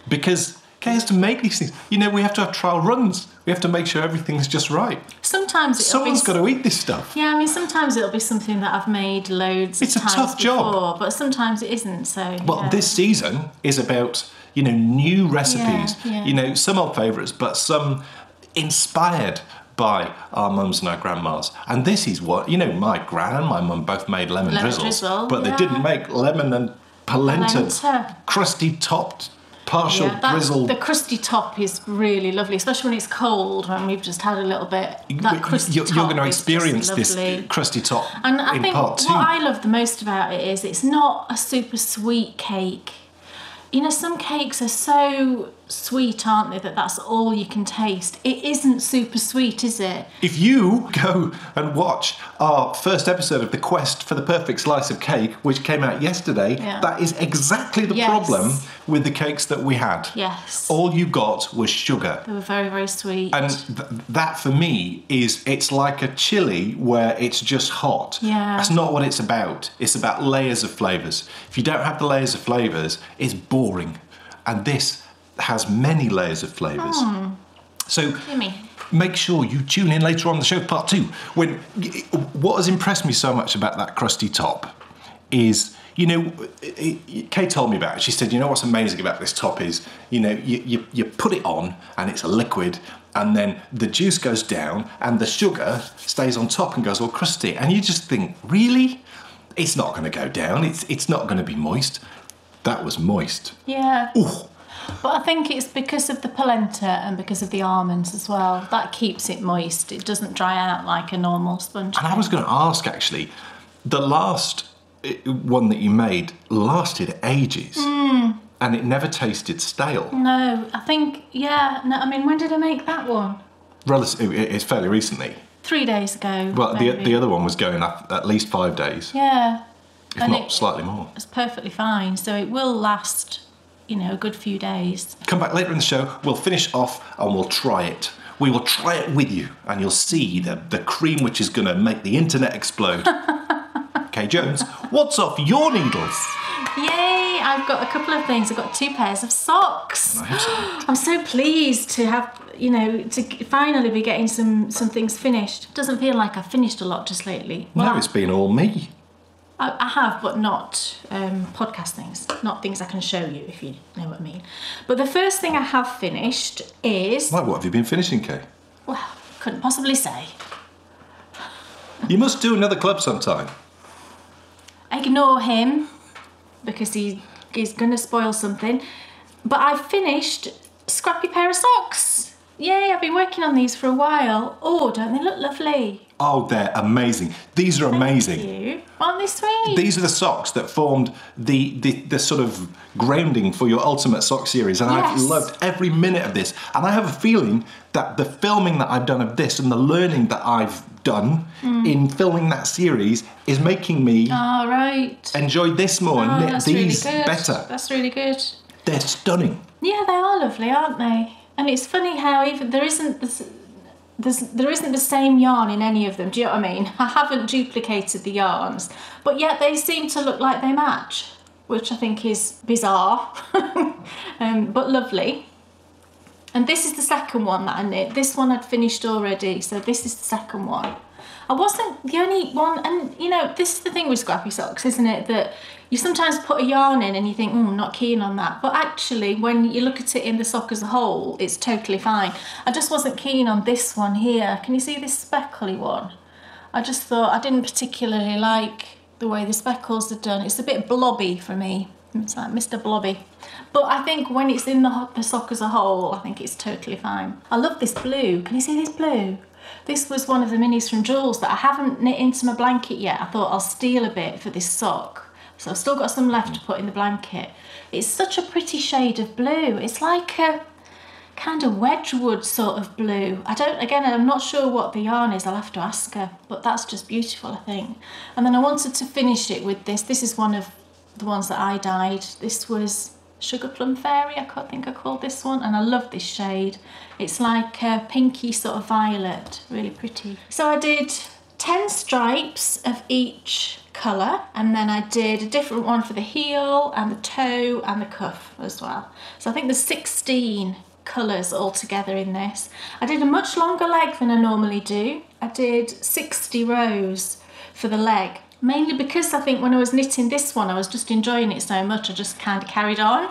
because Kay has to make these things. You know, we have to have trial runs. We have to make sure everything's just right. Sometimes someone's got to eat this stuff. Yeah, I mean, sometimes it'll be something that I've made loads of times before. It's a tough job. But sometimes it isn't, so... Well, yeah. This season is about, you know, new recipes. Yeah. You know, some old favourites, but some inspired by our mums and our grandmas. And this is what, you know, my gran and my mum both made lemon drizzle, but they didn't make lemon and polenta. Crusty topped, partial drizzle. The crusty top is really lovely, especially when it's cold, when we've just had a little bit. That crusty top you're going to experience this crusty top and I in think part 2. What I love the most about it is it's not a super sweet cake. You know, some cakes are so sweet, aren't they, that's all you can taste. It isn't super sweet, is it? If you go and watch our first episode of The Quest for the Perfect Slice of Cake, which came out yesterday, that is exactly the problem with the cakes that we had. Yes. All you got was sugar. They were very, very sweet. And that for me it's like a chili where it's just hot. Yeah. That's not what it's about. It's about layers of flavours. If you don't have the layers of flavours, it's boring. And this has many layers of flavours. So make sure you tune in later on in the show, part 2. What has impressed me so much about that crusty top is, you know, Kay told me about it. She said, you know what's amazing about this top is, you know, you put it on and it's a liquid, and then the juice goes down and the sugar stays on top and goes all crusty. And you just think, really? It's not going to go down. It's not going to be moist. That was moist. Yeah. Ooh. But I think it's because of the polenta and because of the almonds as well. That keeps it moist. It doesn't dry out like a normal sponge cake. And I was going to ask, actually, the last one that you made lasted ages. And it never tasted stale. No, I think, yeah. No, I mean, when did I make that one? It's fairly recently. 3 days ago. Well, the other one was going up at least 5 days. Yeah. If not slightly more. It's perfectly fine. So it will last, you know, a good few days. Come back later in the show, we'll finish off and we'll try it. We will try it with you and you'll see the cream which is going to make the internet explode. Okay, Jones, what's off your needles? Yay! I've got a couple of things. I've got 2 pairs of socks. Nice. I'm so pleased to have, you know, to finally be getting some things finished. Doesn't feel like I've finished a lot just lately. Well, no, it's been all me. I have, but not podcast things. Not things I can show you, if you know what I mean. But the first thing I have finished is... What have you been finishing, Kay? Well, couldn't possibly say. You must do another club sometime. Ignore him, because he's going to spoil something. But I've finished scrappy pair of socks. Yay, I've been working on these for a while. Oh, don't they look lovely? Oh, they're amazing. These are amazing. Thank you. Aren't they sweet? These are the socks that formed the sort of grounding for your Ultimate Sock series, and I've loved every minute of this. And I have a feeling that the filming that I've done of this and the learning that I've done in filming that series is making me enjoy this more and knit these better. That's really good. They're stunning. Yeah, they are lovely, aren't they? And it's funny how even there isn't the same yarn in any of them. Do you know what I mean? I haven't duplicated the yarns, but yet they seem to look like they match, which I think is bizarre, but lovely. And this is the second one that I knit. This one I'd finished already, so this is the second one. I wasn't the only one, and you know, this is the thing with scrappy socks, isn't it? That you sometimes put a yarn in and you think, I'm not keen on that. But actually, when you look at it in the sock as a whole, it's totally fine. I just wasn't keen on this one here. Can you see this speckly one? I just thought I didn't particularly like the way the speckles are done. It's a bit blobby for me. It's like Mr. Blobby. But I think when it's in the sock as a whole, I think it's totally fine. I love this blue. Can you see this blue? This was one of the minis from Jules that I haven't knit into my blanket yet. I thought I'll steal a bit for this sock. So I've still got some left to put in the blanket. It's such a pretty shade of blue. It's like a kind of Wedgwood sort of blue. I'm not sure what the yarn is. I'll have to ask her. But that's just beautiful, I think. And then I wanted to finish it with this. This is one of the ones that I dyed. This was Sugar Plum Fairy, I think I called this one, and I love this shade. It's like a pinky sort of violet, really pretty. So I did 10 stripes of each colour, and then I did a different one for the heel and the toe and the cuff as well. So I think there's 16 colours all together in this. I did a much longer leg than I normally do. I did 60 rows for the leg. Mainly because I think when I was knitting this one, I was just enjoying it so much, I just kind of carried on.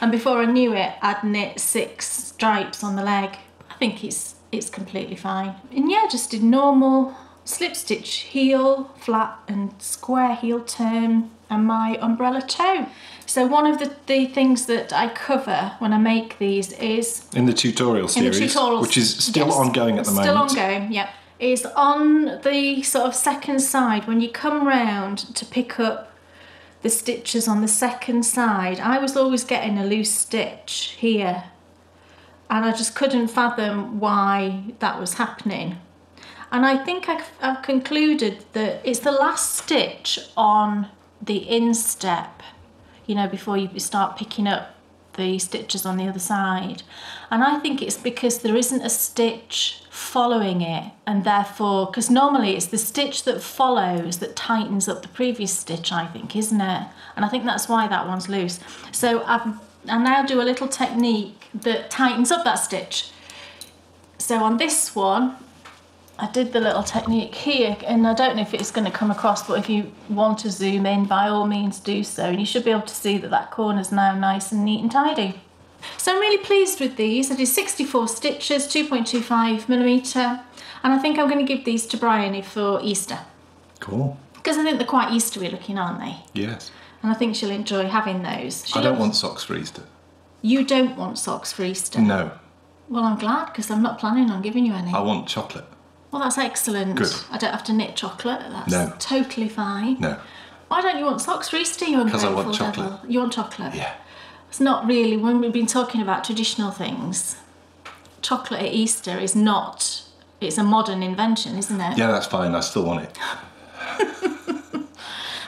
And before I knew it, I'd knit 6 stripes on the leg. I think it's completely fine. And yeah, just did normal slip stitch heel, flat and square heel turn, and my umbrella toe. So one of the things that I cover when I make these is... In the tutorial series, which is still ongoing at the moment. Still ongoing, yeah. Is on the sort of second side, when you come round to pick up the stitches on the second side, I was always getting a loose stitch here, and I just couldn't fathom why that was happening. And I think I've concluded that it's the last stitch on the instep, you know, before you start picking up the stitches on the other side. And I think it's because there isn't a stitch following it, and therefore, because normally it's the stitch that follows that tightens up the previous stitch, I think, isn't it? And I think that's why that one's loose. So I now do a little technique that tightens up that stitch. So on this one, I did the little technique here, and I don't know if it's going to come across, but if you want to zoom in, by all means do so, and you should be able to see that that corner's now nice and neat and tidy. So I'm really pleased with these. I did 64 stitches, 2.25mm, and I think I'm going to give these to Bryony for Easter. Cool. Because I think they're quite Eastery looking, aren't they? Yes. And I think she'll enjoy having those. I don't want socks for Easter. You don't want socks for Easter? No. Well, I'm glad, because I'm not planning on giving you any. I want chocolate. Well, that's excellent. Good. I don't have to knit chocolate. That's totally fine. No. Why don't you want socks for Easter, you ungrateful devil? Because I want chocolate. You want chocolate? Yeah. It's not really, when we've been talking about traditional things, chocolate at Easter is not, it's a modern invention, isn't it? Yeah, that's fine. I still want it.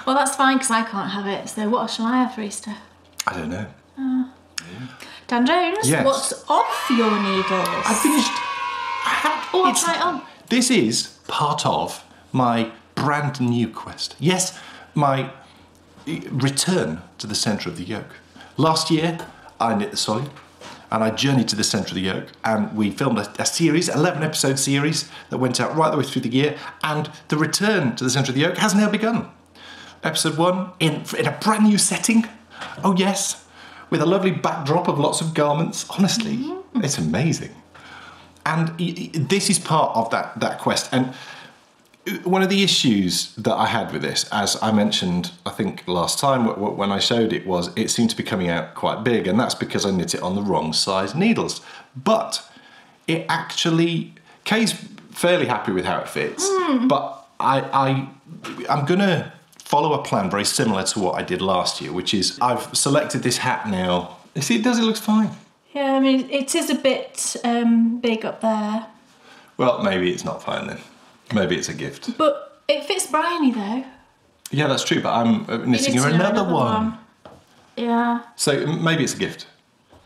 Well, that's fine, because I can't have it. So what shall I have for Easter? I don't know. Dan Jones, Yes. what's off your needles? I finished. Oh, I'll try it on. This is part of my brand new quest. Yes, my return to the centre of the yoke. Last year, I knit the soil and I journeyed to the centre of the yoke, and we filmed a series, 11-episode series that went out right the way through the year, and the return to the centre of the yoke has now begun. Episode 1 in a brand new setting. Oh yes, with a lovely backdrop of lots of garments. Honestly, it's amazing. And this is part of that quest. And one of the issues that I had with this, as I mentioned, I think last time when I showed it, was it seemed to be coming out quite big, and that's because I knit it on the wrong size needles. But it actually, Kay's fairly happy with how it fits, but I'm gonna follow a plan very similar to what I did last year, which is I've selected this hat now. See, it looks fine. Yeah, I mean, it is a bit big up there. Well, maybe it's not fine then. Maybe it's a gift. But it fits Bryony though. Yeah, that's true, but I'm knitting her another one. Yeah. So maybe it's a gift.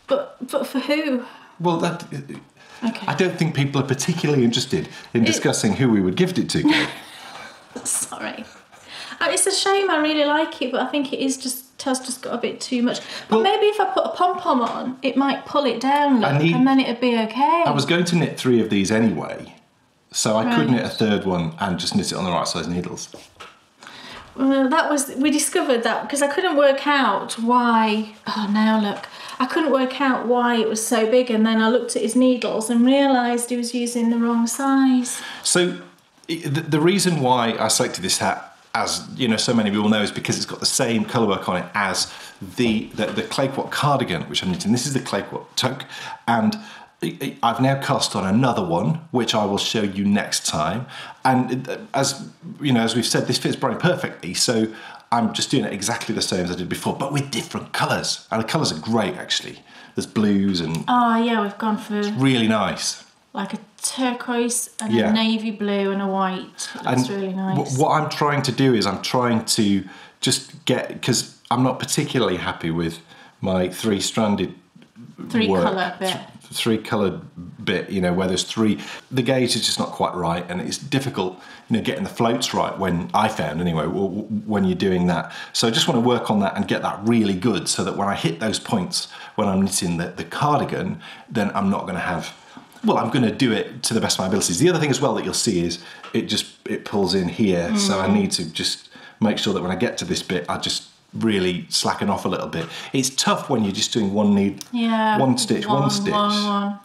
But for who? Well, Okay. I don't think people are particularly interested in discussing who we would gift it to. Sorry. It's a shame, I really like it, but I think it has just got a bit too much. But well, maybe if I put a pom-pom on, it might pull it down, and then it'd be okay. I was going to knit 3 of these anyway, so I could knit a 3rd one and just knit it on the right size needles. Well, we discovered that because I couldn't work out why, I couldn't work out why it was so big, and then I looked at his needles and realised he was using the wrong size. So the reason why I selected this hat, as you know, so many people know, is because it's got the same colour work on it as the Clayoquot cardigan, which I'm knitting. This is the Clayoquot Toque, and I've now cast on another one, which I will show you next time. And as you know, as we've said, this fits Bryony perfectly, so I'm just doing it exactly the same as I did before, but with different colours. And the colours are great, actually. There's blues and... Oh, yeah, we've gone for... It's really nice. Like a turquoise and a navy blue and a white. That's really nice. What I'm trying to do is I'm trying to just get... Because I'm not particularly happy with my 3-stranded colour bit. 3-coloured bit, you know, where there's 3... The gauge is just not quite right, and it's difficult, you know, getting the floats right when I found, anyway, when you're doing that. So I just want to work on that and get that really good so that when I hit those points when I'm knitting the cardigan, then I'm not going to have... Well, I'm going to do it to the best of my abilities. The other thing as well that you'll see is it pulls in here, so I need to just make sure that when I get to this bit, I just really slacken off a little bit. It's tough when you're just doing one stitch. I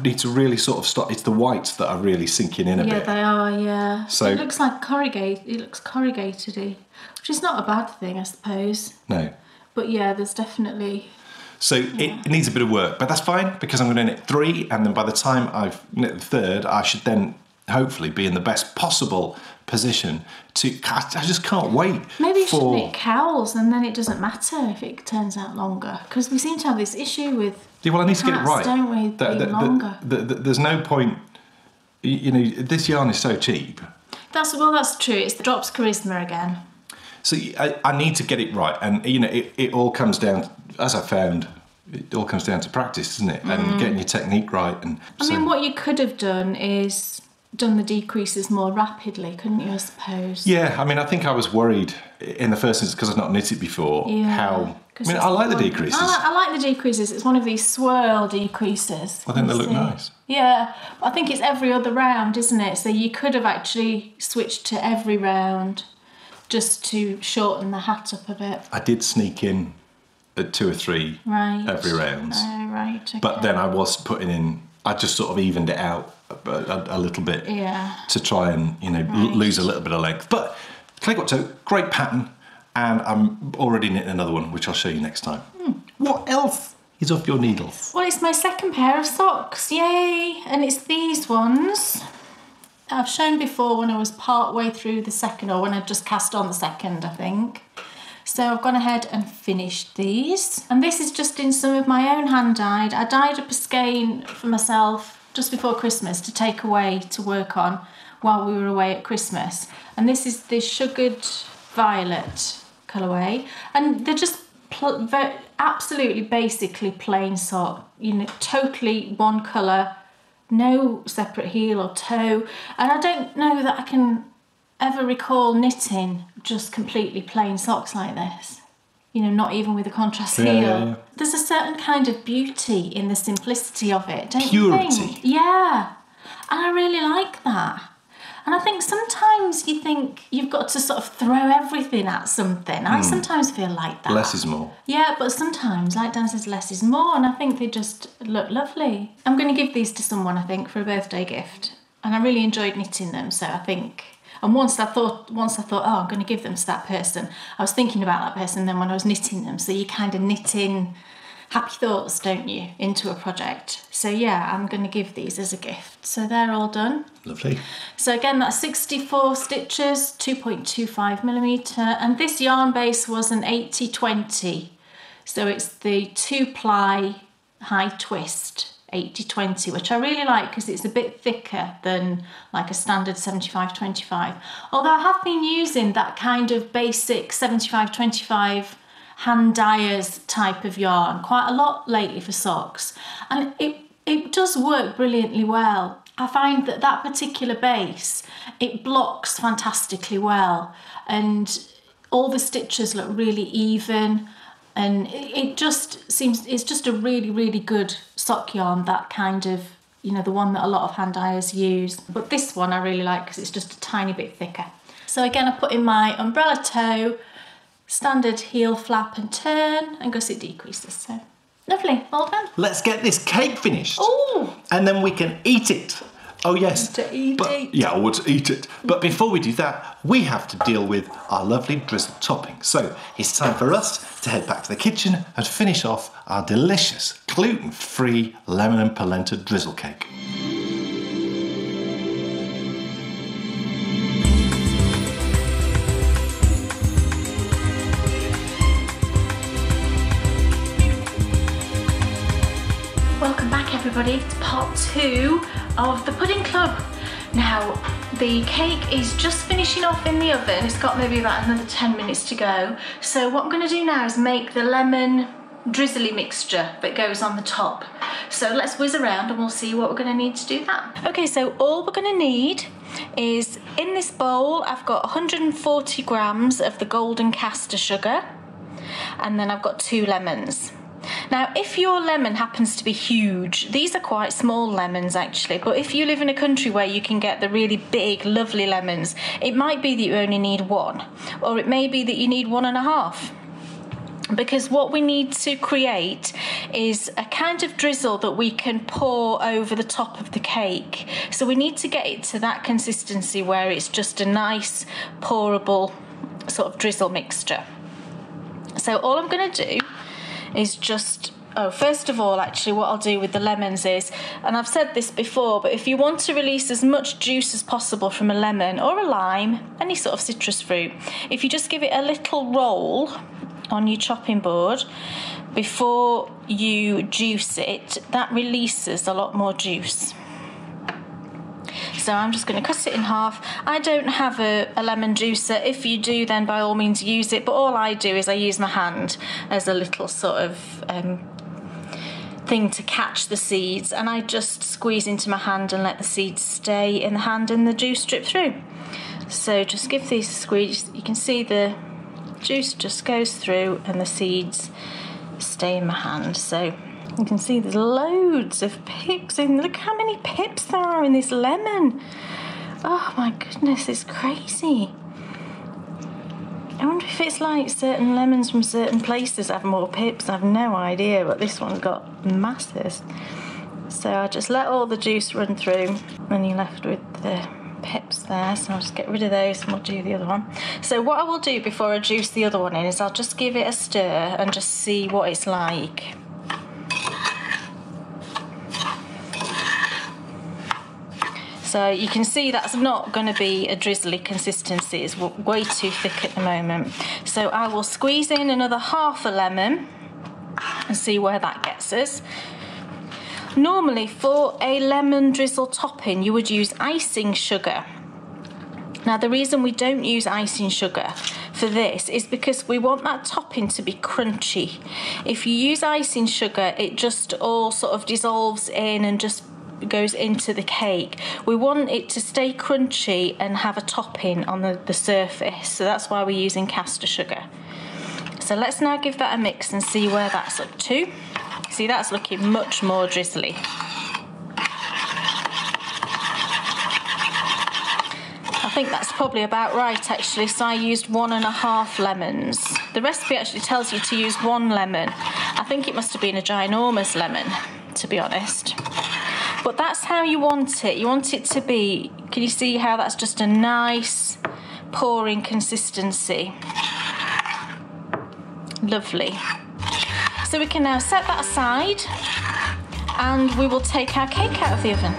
need to really sort of stop. It's the whites that are really sinking in a bit. Yeah, they are, yeah. So it looks like corrugated. It looks corrugated-y, which is not a bad thing, I suppose. No. But yeah, there's definitely... So it needs a bit of work, but that's fine because I'm going to knit 3, and then by the time I've knit the 3rd, I should then hopefully be in the best possible position to... I just can't wait. Maybe you should knit cowls, and then it doesn't matter if it turns out longer, because we seem to have this issue with... Yeah, well, I need to get it right. Don't we? Being longer. There's no point... You know, this yarn is so cheap. That's true. It's the drops charisma again. So I need to get it right, and you know, it all comes down, as I found, it all comes down to practice, doesn't it? And getting your technique right. And I mean, what you could have done is done the decreases more rapidly, couldn't you? I suppose. Yeah, I mean, I think I was worried in the first instance because I've not knitted before. Yeah, how? I mean, I like the decreases. I like the decreases. It's one of these swirl decreases. I think they look nice. Yeah, I think it's every other round, isn't it? So you could have actually switched to every round, just to shorten the hat up a bit. I did sneak in at 2 or 3 every round. Oh, right, okay. But then I was putting in, I just sort of evened it out a little bit to try and, you know, lose a little bit of length. But Clayoquot Toque, great pattern, and I'm already knitting another one, which I'll show you next time. What else is off your needle. Well, it's my second pair of socks, yay! And it's these ones. I've shown before when I was part way through the second, or when I just cast on the second, I think. So I've gone ahead and finished these. And this is just in some of my own hand dyed. I dyed up a skein for myself just before Christmas to take away to work on while we were away at Christmas. And this is the Sugared Violet colourway. And they're just absolutely basically plain sock, you know, totally one colour, no separate heel or toe. And I don't know that I can ever recall knitting just completely plain socks like this, you know, not even with a contrast heel. Yeah. There's a certain kind of beauty in the simplicity of it, don't you think? Yeah, and I really like that. And I think sometimes you think you've got to sort of throw everything at something. I sometimes feel like that. Less is more. Yeah, but sometimes, like Dan says, less is more, and I think they just look lovely. I'm going to give these to someone, I think, for a birthday gift. And I really enjoyed knitting them, so I think... And once I thought, oh, I'm going to give them to that person, I was thinking about that person then when I was knitting them. So you kind of knit in happy thoughts, don't you, into a project. So yeah, I'm going to give these as a gift. So they're all done. Lovely. So again, that's 64 stitches, 2.25mm. And this yarn base was an 80-20. So it's the 2-ply high twist 80-20, which I really like because it's a bit thicker than like a standard 75-25. Although I have been using that kind of basic 75-25 hand dyers type of yarn quite a lot lately for socks, and it does work brilliantly well. I find that that particular base, it blocks fantastically well, and all the stitches look really even. And it just seems, it's just a really, really good sock yarn, that kind of, you know, the one that a lot of hand dyers use. But this one I really like because it's just a tiny bit thicker. So again, I put in my umbrella toe, standard heel flap and turn, and gusset decreases. So lovely, all done. Let's get this cake finished. Oh! And then we can eat it. Oh yes, to eat it. Yeah, or to eat it. But before we do that, we have to deal with our lovely drizzle topping. So it's time for us to head back to the kitchen and finish off our delicious gluten-free lemon and polenta drizzle cake. Welcome back everybody, it's part 2 of the pudding club. Now the cake is just finishing off in the oven. It's got maybe about another 10 minutes to go. So what I'm going to do now is make the lemon drizzly mixture that goes on the top. So let's whiz around and we'll see what we're going to need to do that. Okay, so all we're going to need is, in this bowl I've got 140 grams of the golden castor sugar, and then I've got 2 lemons. Now, if your lemon happens to be huge, these are quite small lemons actually, but if you live in a country where you can get the really big, lovely lemons, it might be that you only need 1, or it may be that you need 1.5. Because what we need to create is a kind of drizzle that we can pour over the top of the cake. So we need to get it to that consistency where it's just a nice, pourable sort of drizzle mixture. So all I'm going to do is just, first of all, actually, what I'll do with the lemons is, and I've said this before, but if you want to release as much juice as possible from a lemon or a lime, any sort of citrus fruit, if you just give it a little roll on your chopping board before you juice it, that releases a lot more juice. So I'm just going to cut it in half. I don't have a lemon juicer. If you do, then by all means use it. But all I do is I use my hand as a little sort of thing to catch the seeds. And I just squeeze into my hand and let the seeds stay in the hand and the juice drip through. So just give these a squeeze. You can see the juice just goes through and the seeds stay in my hand. So you can see there's loads of pips in. Look how many pips there are in this lemon. Oh my goodness, it's crazy. I wonder if it's like certain lemons from certain places have more pips. I have no idea, but this one's got masses. So I just let all the juice run through and you're left with the pips there. So I'll just get rid of those and we'll do the other one. So what I will do before I juice the other one in is I'll just give it a stir and just see what it's like. So you can see that's not going to be a drizzly consistency, it's way too thick at the moment. So I will squeeze in another half a lemon and see where that gets us. Normally for a lemon drizzle topping you would use icing sugar. Now the reason we don't use icing sugar for this is because we want that topping to be crunchy. If you use icing sugar, it just all sort of dissolves in and just goes into the cake. We want it to stay crunchy and have a topping on the surface, so that's why we're using caster sugar. So let's now give that a mix and see where that's up to. See, that's looking much more drizzly. I think that's probably about right actually, so I used 1.5 lemons. The recipe actually tells you to use 1 lemon. I think it must have been a ginormous lemon, to be honest. But that's how you want it. You want it to be, can you see how that's just a nice pouring consistency? Lovely. So we can now set that aside and we will take our cake out of the oven.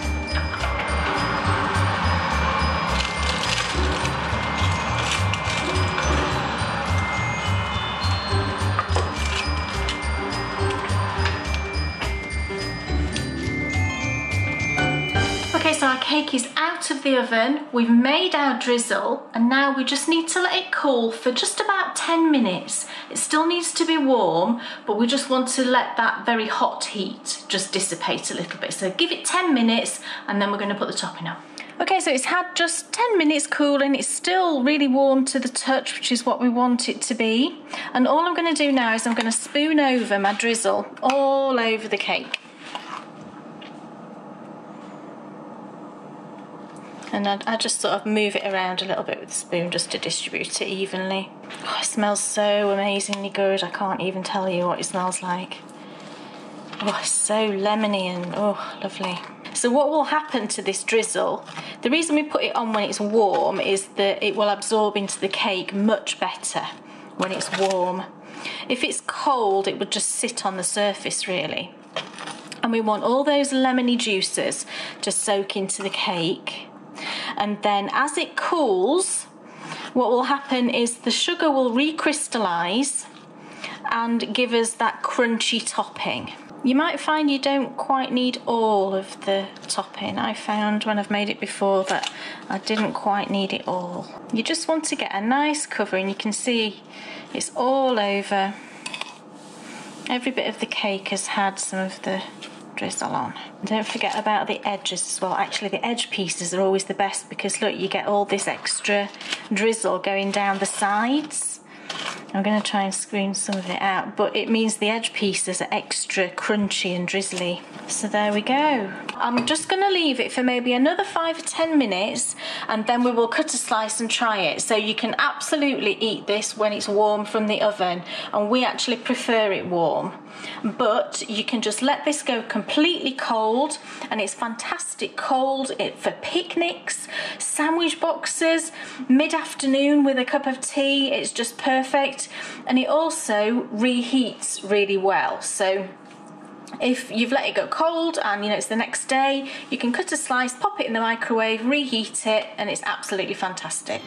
So our cake is out of the oven, we've made our drizzle, and now we just need to let it cool for just about 10 minutes. It still needs to be warm, but we just want to let that very hot heat just dissipate a little bit. So give it 10 minutes and then we're going to put the topping on. Okay, so it's had just 10 minutes cooling. It's still really warm to the touch, which is what we want it to be. And all I'm going to do now is I'm going to spoon over my drizzle all over the cake. And I just sort of move it around a little bit with the spoon just to distribute it evenly. Oh, it smells so amazingly good. I can't even tell you what it smells like. Oh, it's so lemony and oh, lovely. So what will happen to this drizzle, the reason we put it on when it's warm is that it will absorb into the cake much better when it's warm. If it's cold, it would just sit on the surface really. And we want all those lemony juices to soak into the cake. And then as it cools, what will happen is the sugar will recrystallize and give us that crunchy topping. You might find you don't quite need all of the topping. I found when I've made it before that I didn't quite need it all. You just want to get a nice cover, and you can see it's all over. Every bit of the cake has had some of the drizzle on. Don't forget about the edges as well. Actually, the edge pieces are always the best because look, you get all this extra drizzle going down the sides. I'm going to try and screen some of it out, but it means the edge pieces are extra crunchy and drizzly. So there we go. I'm just going to leave it for maybe another 5 or 10 minutes and then we will cut a slice and try it. So you can absolutely eat this when it's warm from the oven, and we actually prefer it warm. But you can just let this go completely cold, and it's fantastic cold for picnics, sandwich boxes, mid-afternoon with a cup of tea. It's just perfect, and it also reheats really well. So if you've let it go cold and it's the next day, you can cut a slice, pop it in the microwave, reheat it, and it's absolutely fantastic.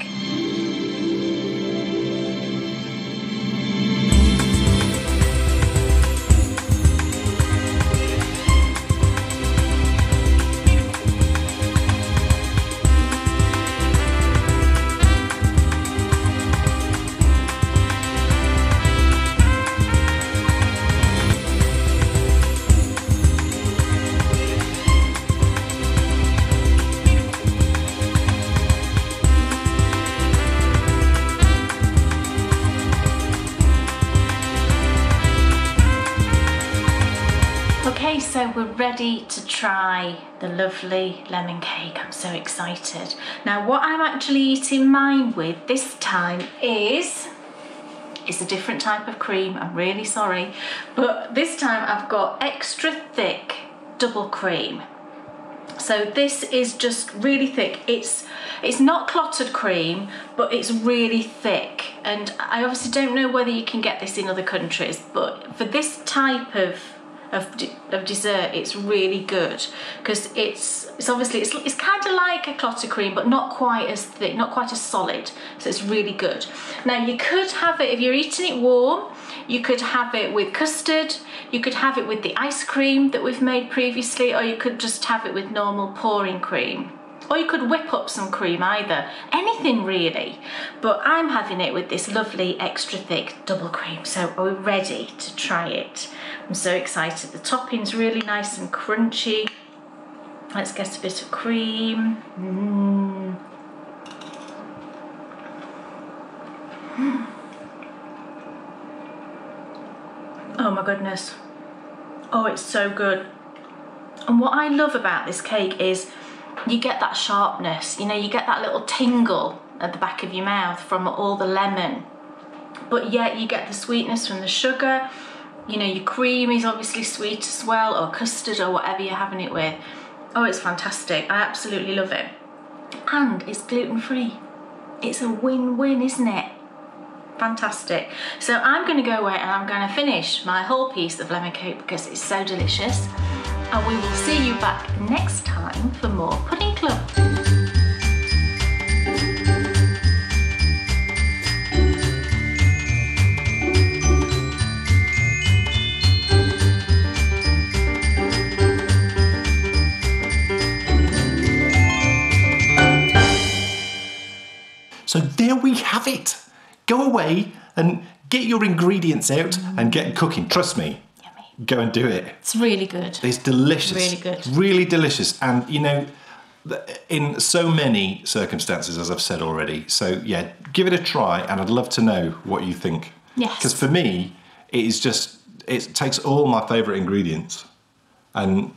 Okay, so we're ready to try the lovely lemon cake. I'm so excited. Now what I'm actually eating mine with this time is a different type of cream. I'm really sorry, but this time I've got extra thick double cream. So this is just really thick. It's not clotted cream, but it's really thick. And I obviously don't know whether you can get this in other countries, but for this type of of dessert, it's really good because it's obviously it's kind of like a clotted cream, but not quite as thick, not quite as solid. So it's really good. Now you could have it if you're eating it warm. You could have it with custard. You could have it with the ice cream that we've made previously, or you could just have it with normal pouring cream. Or you could whip up some cream either. Anything really. But I'm having it with this lovely extra thick double cream. So are we ready to try it? I'm so excited. The topping's really nice and crunchy. Let's get a bit of cream. Oh my goodness. Oh, it's so good. And what I love about this cake is you get that sharpness, you know, you get that little tingle at the back of your mouth from all the lemon, but yet you get the sweetness from the sugar. You know, your cream is obviously sweet as well, or custard, or whatever you're having it with. Oh, it's fantastic. I absolutely love it. And it's gluten-free. It's a win-win, isn't it? Fantastic. So I'm going to go away and I'm going to finish my whole piece of lemon cake because it's so delicious. And we will see you back next time for more Pudding Club. So there we have it. Go away and get your ingredients out and get cooking. Trust me. Yummy. Go and do it. It's really good. It's delicious. Really good. Really delicious. And, you know, in so many circumstances, as I've said already. So, yeah, give it a try and I'd love to know what you think. Yes. Because for me, it is just, it takes all my favourite ingredients and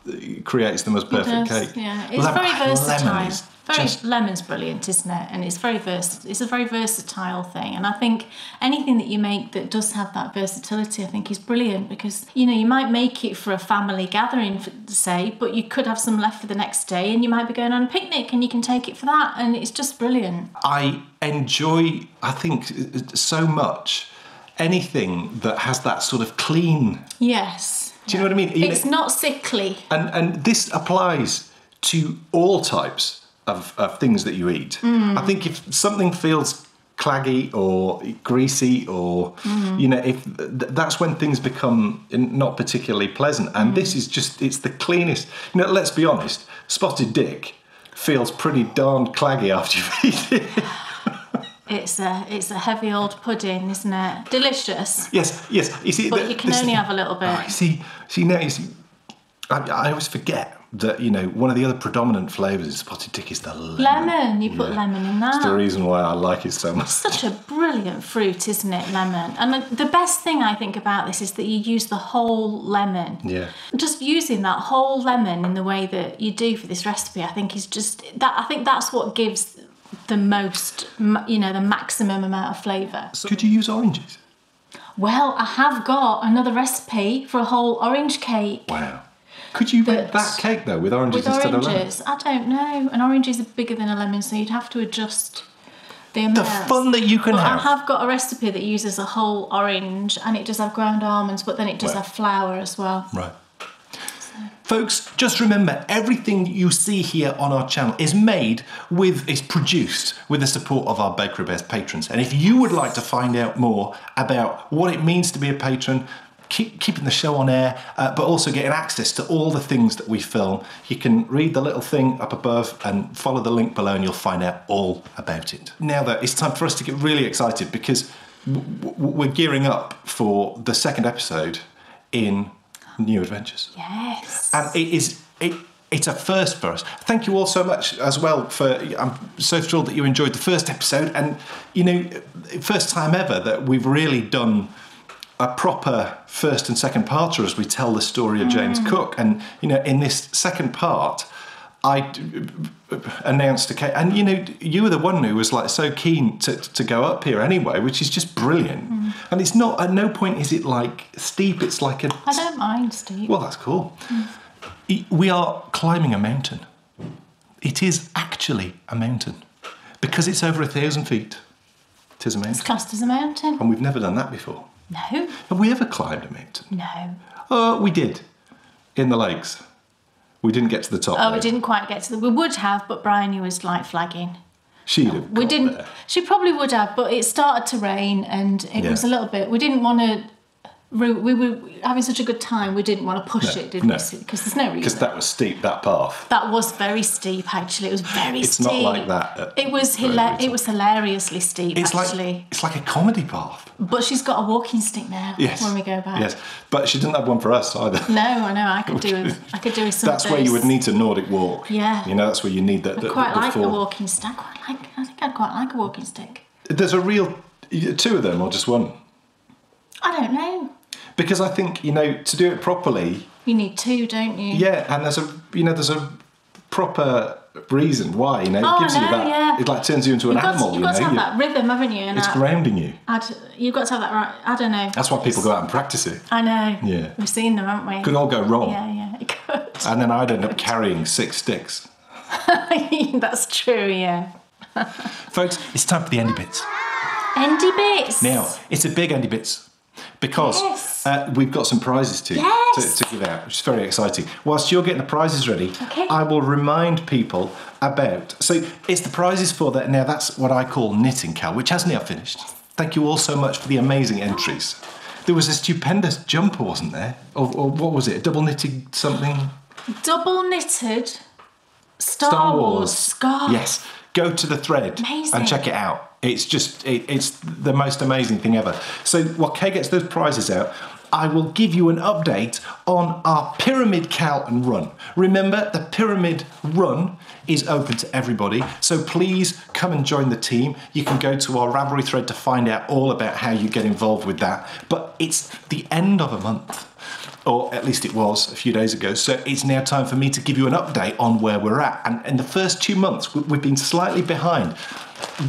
it creates the most perfect cake. Yeah, it's very versatile. Lemon's brilliant, isn't it? And it's it's a very versatile thing. And I think anything that you make that does have that versatility, I think is brilliant because, you know, you might make it for a family gathering, say, but you could have some left for the next day and you might be going on a picnic and you can take it for that. And it's just brilliant. I enjoy, I think, so much anything that has that sort of clean. Yes. Do you know what I mean? It's not sickly. And this applies to all types of things that you eat. I think if something feels claggy or greasy or, you know, if that's when things become not particularly pleasant. And this is just, it's the cleanest. You know, let's be honest, spotted dick feels pretty darn claggy after you've eaten it. It's a heavy old pudding, isn't it? Delicious. Yes. You see, but you can only have a little bit. I always forget that, you know, one of the other predominant flavours in spotted dick is the lemon. Lemon, you put lemon in that. That's the reason why I like it so much. It's such a brilliant fruit, isn't it, lemon? And the best thing I think about this is that you use the whole lemon. Yeah. Just using that whole lemon in the way that you do for this recipe, I think is just that. I think that's what gives the most, you know, the maximum amount of flavour. So could you use oranges? Well, I have got another recipe for a whole orange cake. Wow. Could you make that cake, though, with oranges instead of lemon? I don't know. An orange is bigger than a lemon, so you'd have to adjust the amount. The fun that you can have. I have got a recipe that uses a whole orange, and it does have ground almonds, but then it does have flour as well. Right. Folks, just remember, everything you see here on our channel is produced with the support of our Bakery Bears patrons. And if you would like to find out more about what it means to be a patron, keeping the show on air, but also getting access to all the things that we film, you can read the little thing up above and follow the link below and you'll find out all about it. Now though, it's time for us to get really excited because we're gearing up for the second episode in New Adventures. Yes. And it's a first for us. Thank you all so much as well I'm so thrilled that you enjoyed the first episode and, you know, first time ever that we've really done a proper first and second parter as we tell the story of James Cook. And, you know, in this second part, I announced a cake. And, you know, you were the one who was, like, so keen to go up here anyway, which is just brilliant. And it's not, at no point is it, like, steep. It's like a... I don't mind steep. Well, that's cool. We are climbing a mountain. It is actually a mountain. Because it's over 1,000 feet. It is a mountain. It's classed as a mountain. And we've never done that before. No. Have we ever climbed a mountain? No. We did, in the lakes. We didn't get to the top. Oh, we didn't quite get to the... We would have, but Bryony was like flagging. She'd have We didn't... there. She probably would have, but it started to rain and it was a little bit... We didn't want to... We were having such a good time, we didn't want to push it, did we? Because there's no reason. Because that was steep, that path. That was very steep, actually. It was very steep. It's not like that. It was hilariously steep, actually. It's like a comedy path. But she's got a walking stick now when we go back. Yes, but she didn't have one for us either. No, I know. I could do with some That's where you would need to Nordic walk. Yeah. You know, that's where you need the I quite like a walking stick. I think I'd quite like a walking stick. There's a real... 2 of them or just one? I don't know. Because I think, you know, to do it properly... You need 2, don't you? Yeah, and there's a proper reason why, you know. It gives you that... Yeah. It like turns you into an animal, You've got to have that rhythm, haven't you? And it's grounding you. You've got to have that right... I don't know. That's why people go out and practice it. I know. Yeah. We've seen them, haven't we? Could all go wrong. Yeah, it could. And then I'd end up carrying 6 sticks. That's true, yeah. Folks, it's time for the Endy Bits. Endy Bits! Now, it's a big Endy Bits. Because we've got some prizes to give out, which is very exciting. Whilst you're getting the prizes ready, I will remind people about... So it's the prizes for that. Now, that's what I call Knitting KAL, which has now finished. Thank you all so much for the amazing entries. There was a stupendous jumper, wasn't there? Or what was it? A double knitted something? Double knitted Star Wars scarf. Yes. Go to the thread and check it out. It's just, it's the most amazing thing ever. So while Kay gets those prizes out, I will give you an update on our Pyramid KAL and Run. Remember, the Pyramid Run is open to everybody, so please come and join the team. You can go to our Ravelry thread to find out all about how you get involved with that. But it's the end of a month, or at least it was a few days ago, so it's now time for me to give you an update on where we're at. And in the first 2 months, we've been slightly behind.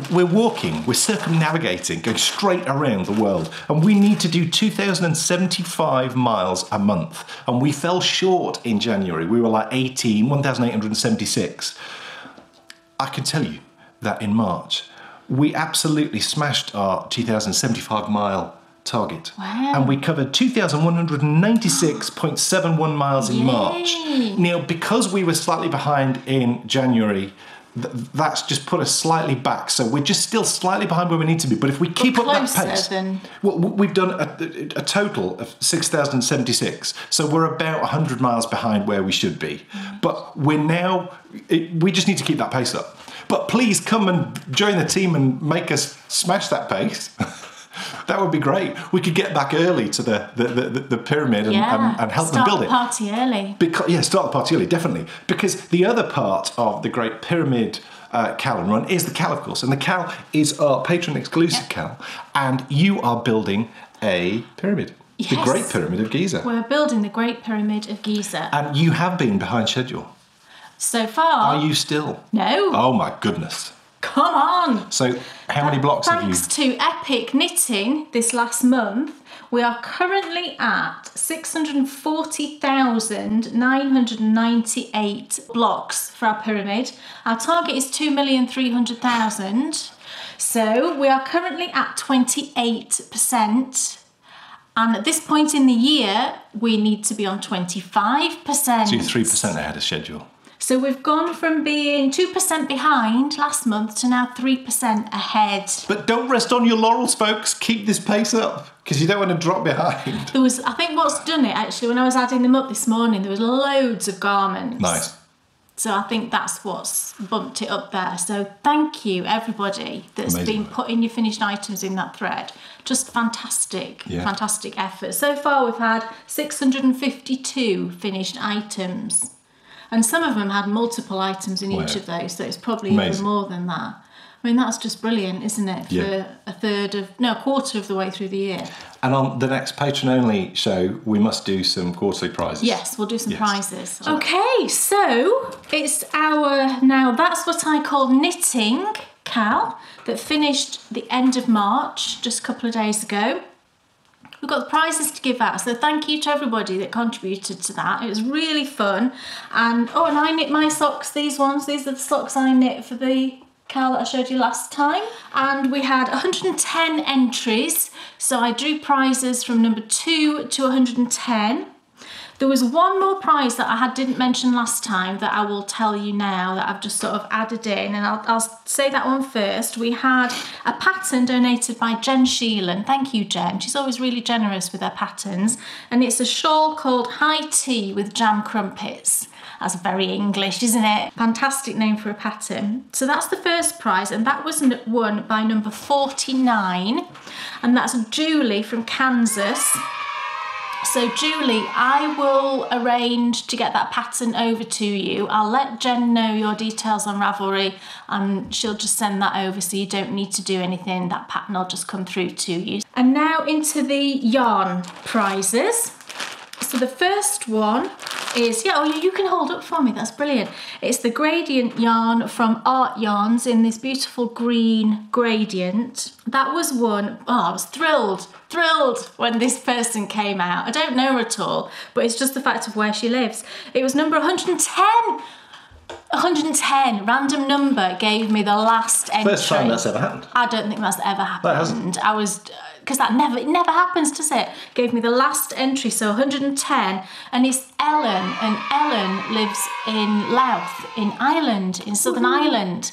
We're circumnavigating, going straight around the world, and we need to do 2,075 miles a month, and we fell short in January. We were like 1,876. I can tell you that in March, we absolutely smashed our 2,075 mile target. Wow. And we covered 2,196.71 miles in March. Now, because we were slightly behind in January, that's just put us slightly back. So we're just still slightly behind where we need to be. But if we keep up that pace, well, we've done a total of 6,076. So we're about 100 miles behind where we should be. But we're now, we just need to keep that pace up. But please come and join the team and make us smash that pace. That would be great. We could get back early to the pyramid and help them build it. Start the party early. Start the party early, definitely. Because the other part of the Great Pyramid KAL and Run is the KAL, of course. And the KAL is our patron-exclusive KAL. And you are building a pyramid. Yes. The Great Pyramid of Giza. We're building the Great Pyramid of Giza. And you have been behind schedule. So far. Are you still? No. Oh, my goodness. Come on! So, how many blocks have you? Thanks to Epic Knitting this last month, we are currently at 640,998 blocks for our pyramid. Our target is 2,300,000. So, we are currently at 28%. And at this point in the year, we need to be on 25%. So, you're 3% ahead of schedule. So we've gone from being 2% behind last month to now 3% ahead. But don't rest on your laurels, folks. Keep this pace up, because you don't want to drop behind. I think what's done it, actually, when I was adding them up this morning, there was loads of garments. Nice. So I think that's what's bumped it up there. So thank you, everybody that's been putting your finished items in that thread. Just fantastic, fantastic effort. So far we've had 652 finished items. And some of them had multiple items in each of those, so it's probably even more than that. I mean, that's just brilliant, isn't it? For a quarter of the way through the year. And on the next patron-only show, we must do some quarterly prizes. Yes, we'll do some prizes. Okay, so it's that's what I call Knitting KAL, that finished the end of March, just a couple of days ago. We've got the prizes to give out, so thank you to everybody that contributed to that. It was really fun. And I knit my socks, these ones. These are the socks I knit for the KAL that I showed you last time. And we had 110 entries, so I drew prizes from number 2 to 110. There was one more prize that I didn't mention last time that I will tell you now that I've just sort of added in, and I'll say that one first. We had a pattern donated by Jen Sheelan. Thank you, Jen. She's always really generous with her patterns. And it's a shawl called High Tea with Jam Crumpets. That's very English, isn't it? Fantastic name for a pattern. So that's the first prize, and that was won by number 49, and that's Julie from Kansas. So Julie, I will arrange to get that pattern over to you. I'll let Jen know your details on Ravelry, and she'll just send that over so you don't need to do anything. That pattern will just come through to you. And now into the yarn prizes. So the first one is, you can hold up for me, that's brilliant. It's the gradient yarn from Art Yarns in this beautiful green gradient. That was won, I was thrilled when this person came out. I don't know her at all, but it's just the fact of where she lives. It was number 110. 110, random number gave me the last entry. First time that's ever happened. I don't think that's ever happened. That hasn't. I was, because it never happens, does it? Gave me the last entry, so 110, and it's Ellen, and Ellen lives in Louth, in Ireland, in Southern Ireland.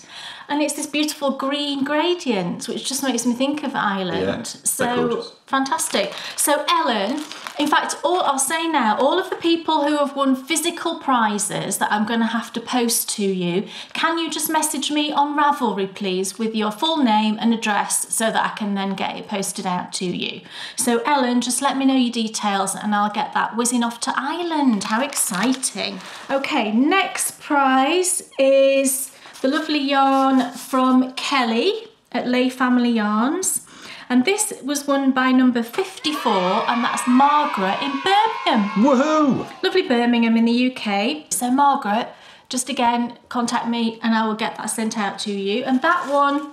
And it's this beautiful green gradient, which just makes me think of Ireland. Yeah, so fantastic. So Ellen, in fact, I'll say now, all of the people who have won physical prizes that I'm going to have to post to you, can you just message me on Ravelry, please, with your full name and address so that I can then get it posted out to you. So Ellen, just let me know your details and I'll get that whizzing off to Ireland. How exciting. Okay, next prize is the lovely yarn from Kelly at Lay Family Yarns. And this was won by number 54, and that's Margaret in Birmingham. Woohoo! Lovely Birmingham in the UK. So Margaret, just again, contact me and I will get that sent out to you. And that one,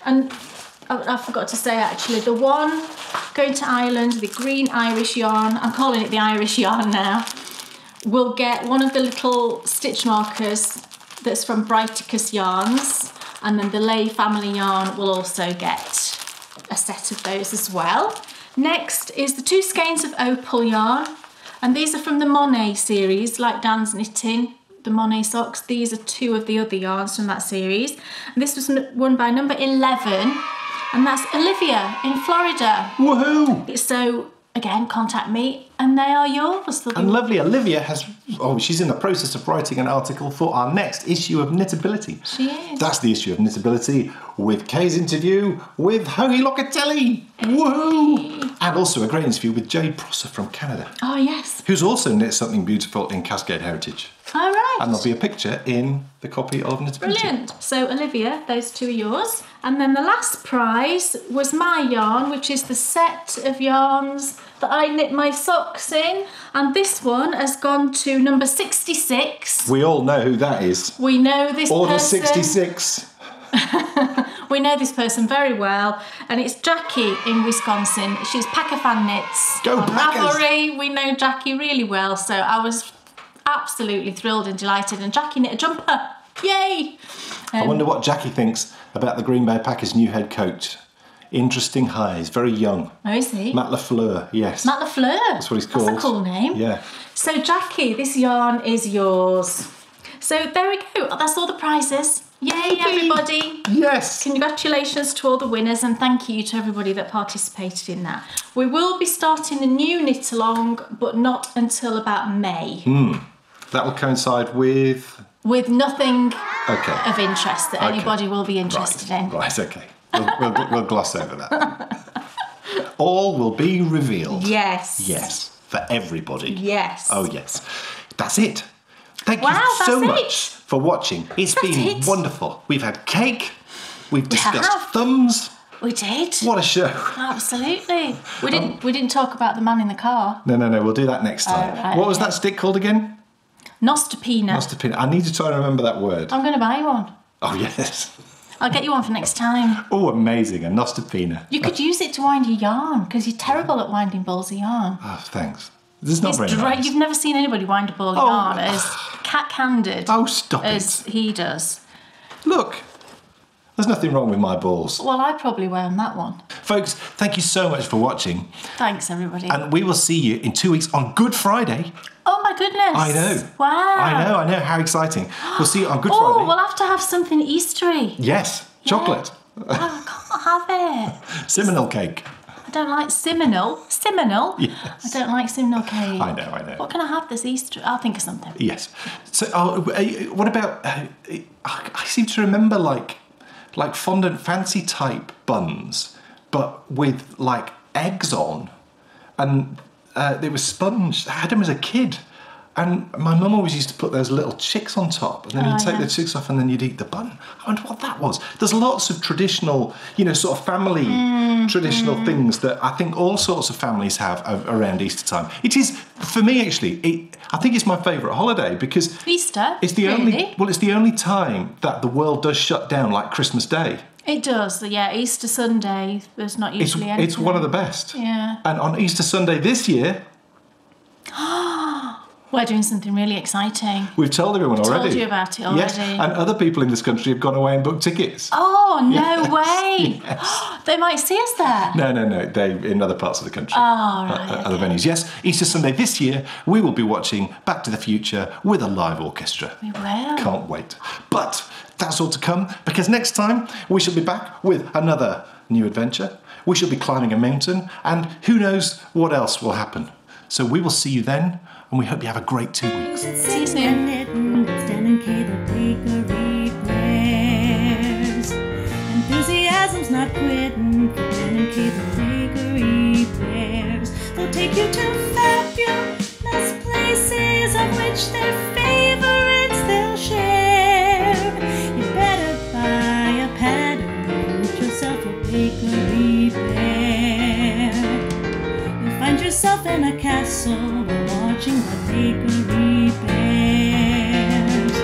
and I forgot to say actually, the one going to Ireland, the green Irish yarn, I'm calling it the Irish yarn now, will get one of the little stitch markers that's from Bryonybear Yarns, and then the Lay Family Yarn will also get a set of those as well. Next is the 2 skeins of Opal Yarn, and these are from the Monet series, like Dan's knitting, the Monet socks. These are 2 of the other yarns from that series. And this was won by number 11, and that's Olivia in Florida. Woohoo! So again, contact me and they are yours. And lovely Olivia she's in the process of writing an article for our next issue of Knitability. She is. That's the issue of Knitability with Kay's interview with Hoagie Locatelli. Woohoo! And also a great interview with Jade Prosser from Canada. Oh, yes. Who's also knit something beautiful in Cascade Heritage. All right. And there'll be a picture in the copy of Knitability. Brilliant. So, Olivia, those 2 are yours. And then the last prize was my yarn, which is the set of yarns that I knit my socks in. And this one has gone to number 66. We all know who that is. We know this person. Order 66. We know this person very well, and it's Jackie in Wisconsin. She's Packer Fan Knits. Go Packers! Ravelry, we know Jackie really well, so I was absolutely thrilled and delighted, and Jackie knit a jumper. Yay! I wonder what Jackie thinks about the Green Bay Packers' new head coach. Interesting hire, he's very young. Oh, is he? Matt LaFleur, yes. Matt LaFleur? That's what he's called. That's a cool name. Yeah. So Jackie, this yarn is yours. So there we go, that's all the prizes. Yay, everybody. Yes. Congratulations to all the winners, and thank you to everybody that participated in that. We will be starting a new knit along, but not until about May. That will coincide with nothing of interest that anybody will be interested in. Right, okay. We'll gloss over that. All will be revealed. Yes. Yes, for everybody. Yes. Oh, yes. That's it. Thank you so much for watching. It's been wonderful. We've had cake. We've discussed thumbs. We did. What a show. Absolutely. We didn't talk about the man in the car. No. We'll do that next time. Right, what was that stick called again? Nostopina. Nostopina. I need to try and remember that word. I'm going to buy one. Oh, yes. I'll get you one for next time. Oh, amazing. A Nostopina. You could use it to wind your yarn, because you're terrible at winding balls of yarn. Oh, thanks. This is not very nice. You've never seen anybody wind a ball of yarn as cat-handed as he does. Look, there's nothing wrong with my balls. Well, I probably wound that one. Folks, thank you so much for watching. Thanks, everybody. And we will see you in 2 weeks on Good Friday. Oh goodness. I know. Wow. I know. How exciting. We'll see you on Good Friday. Oh, we'll have to have something Eastery. Yes, chocolate. Oh, I can't have it. Cinnamon cake. I don't like Cinnamon. Yes. I don't like cinnamon cake. I know. What can I have this Easter? I'll think of something. Yes. So, what about? I seem to remember like fondant fancy type buns, but with like eggs on, and they were sponge. I had them as a kid, and my mum always used to put those little chicks on top, and then you'd take the chicks off, and then you'd eat the bun. I wonder what that was. There's lots of traditional, sort of family traditional things that I think all sorts of families have around Easter time. It is, for me actually, I think it's my favourite holiday because Easter. It's the only time that the world does shut down like Christmas Day. It does, yeah. Easter Sunday, there's not usually anything. It's one of the best. Yeah. And on Easter Sunday this year, we're doing something really exciting. We've told everyone already. Told you about it already. Yes, and other people in this country have gone away and booked tickets. Oh, no way. Yes. They might see us there. No. They're in other parts of the country. Oh, right. Other venues. Yes, Easter Sunday this year, we will be watching Back to the Future with a live orchestra. We will. Can't wait. But that's all to come, because next time we shall be back with another new adventure. We shall be climbing a mountain, and who knows what else will happen. So we will see you then, and we hope you have a great 2 weeks. See you soon. Enthusiasm's not quitting for Stan and Kay the bakery bears. They'll take you to fabulous places of which their favorites they'll share. You better buy a pattern and get yourself a bakery bear. You'll find yourself in a castle watching the bakery bears.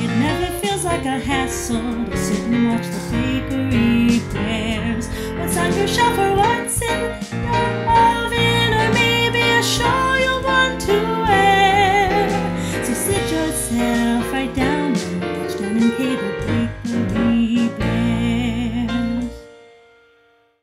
It never feels like a hassle to sit and watch the bakery bears. What's on your shelf or what?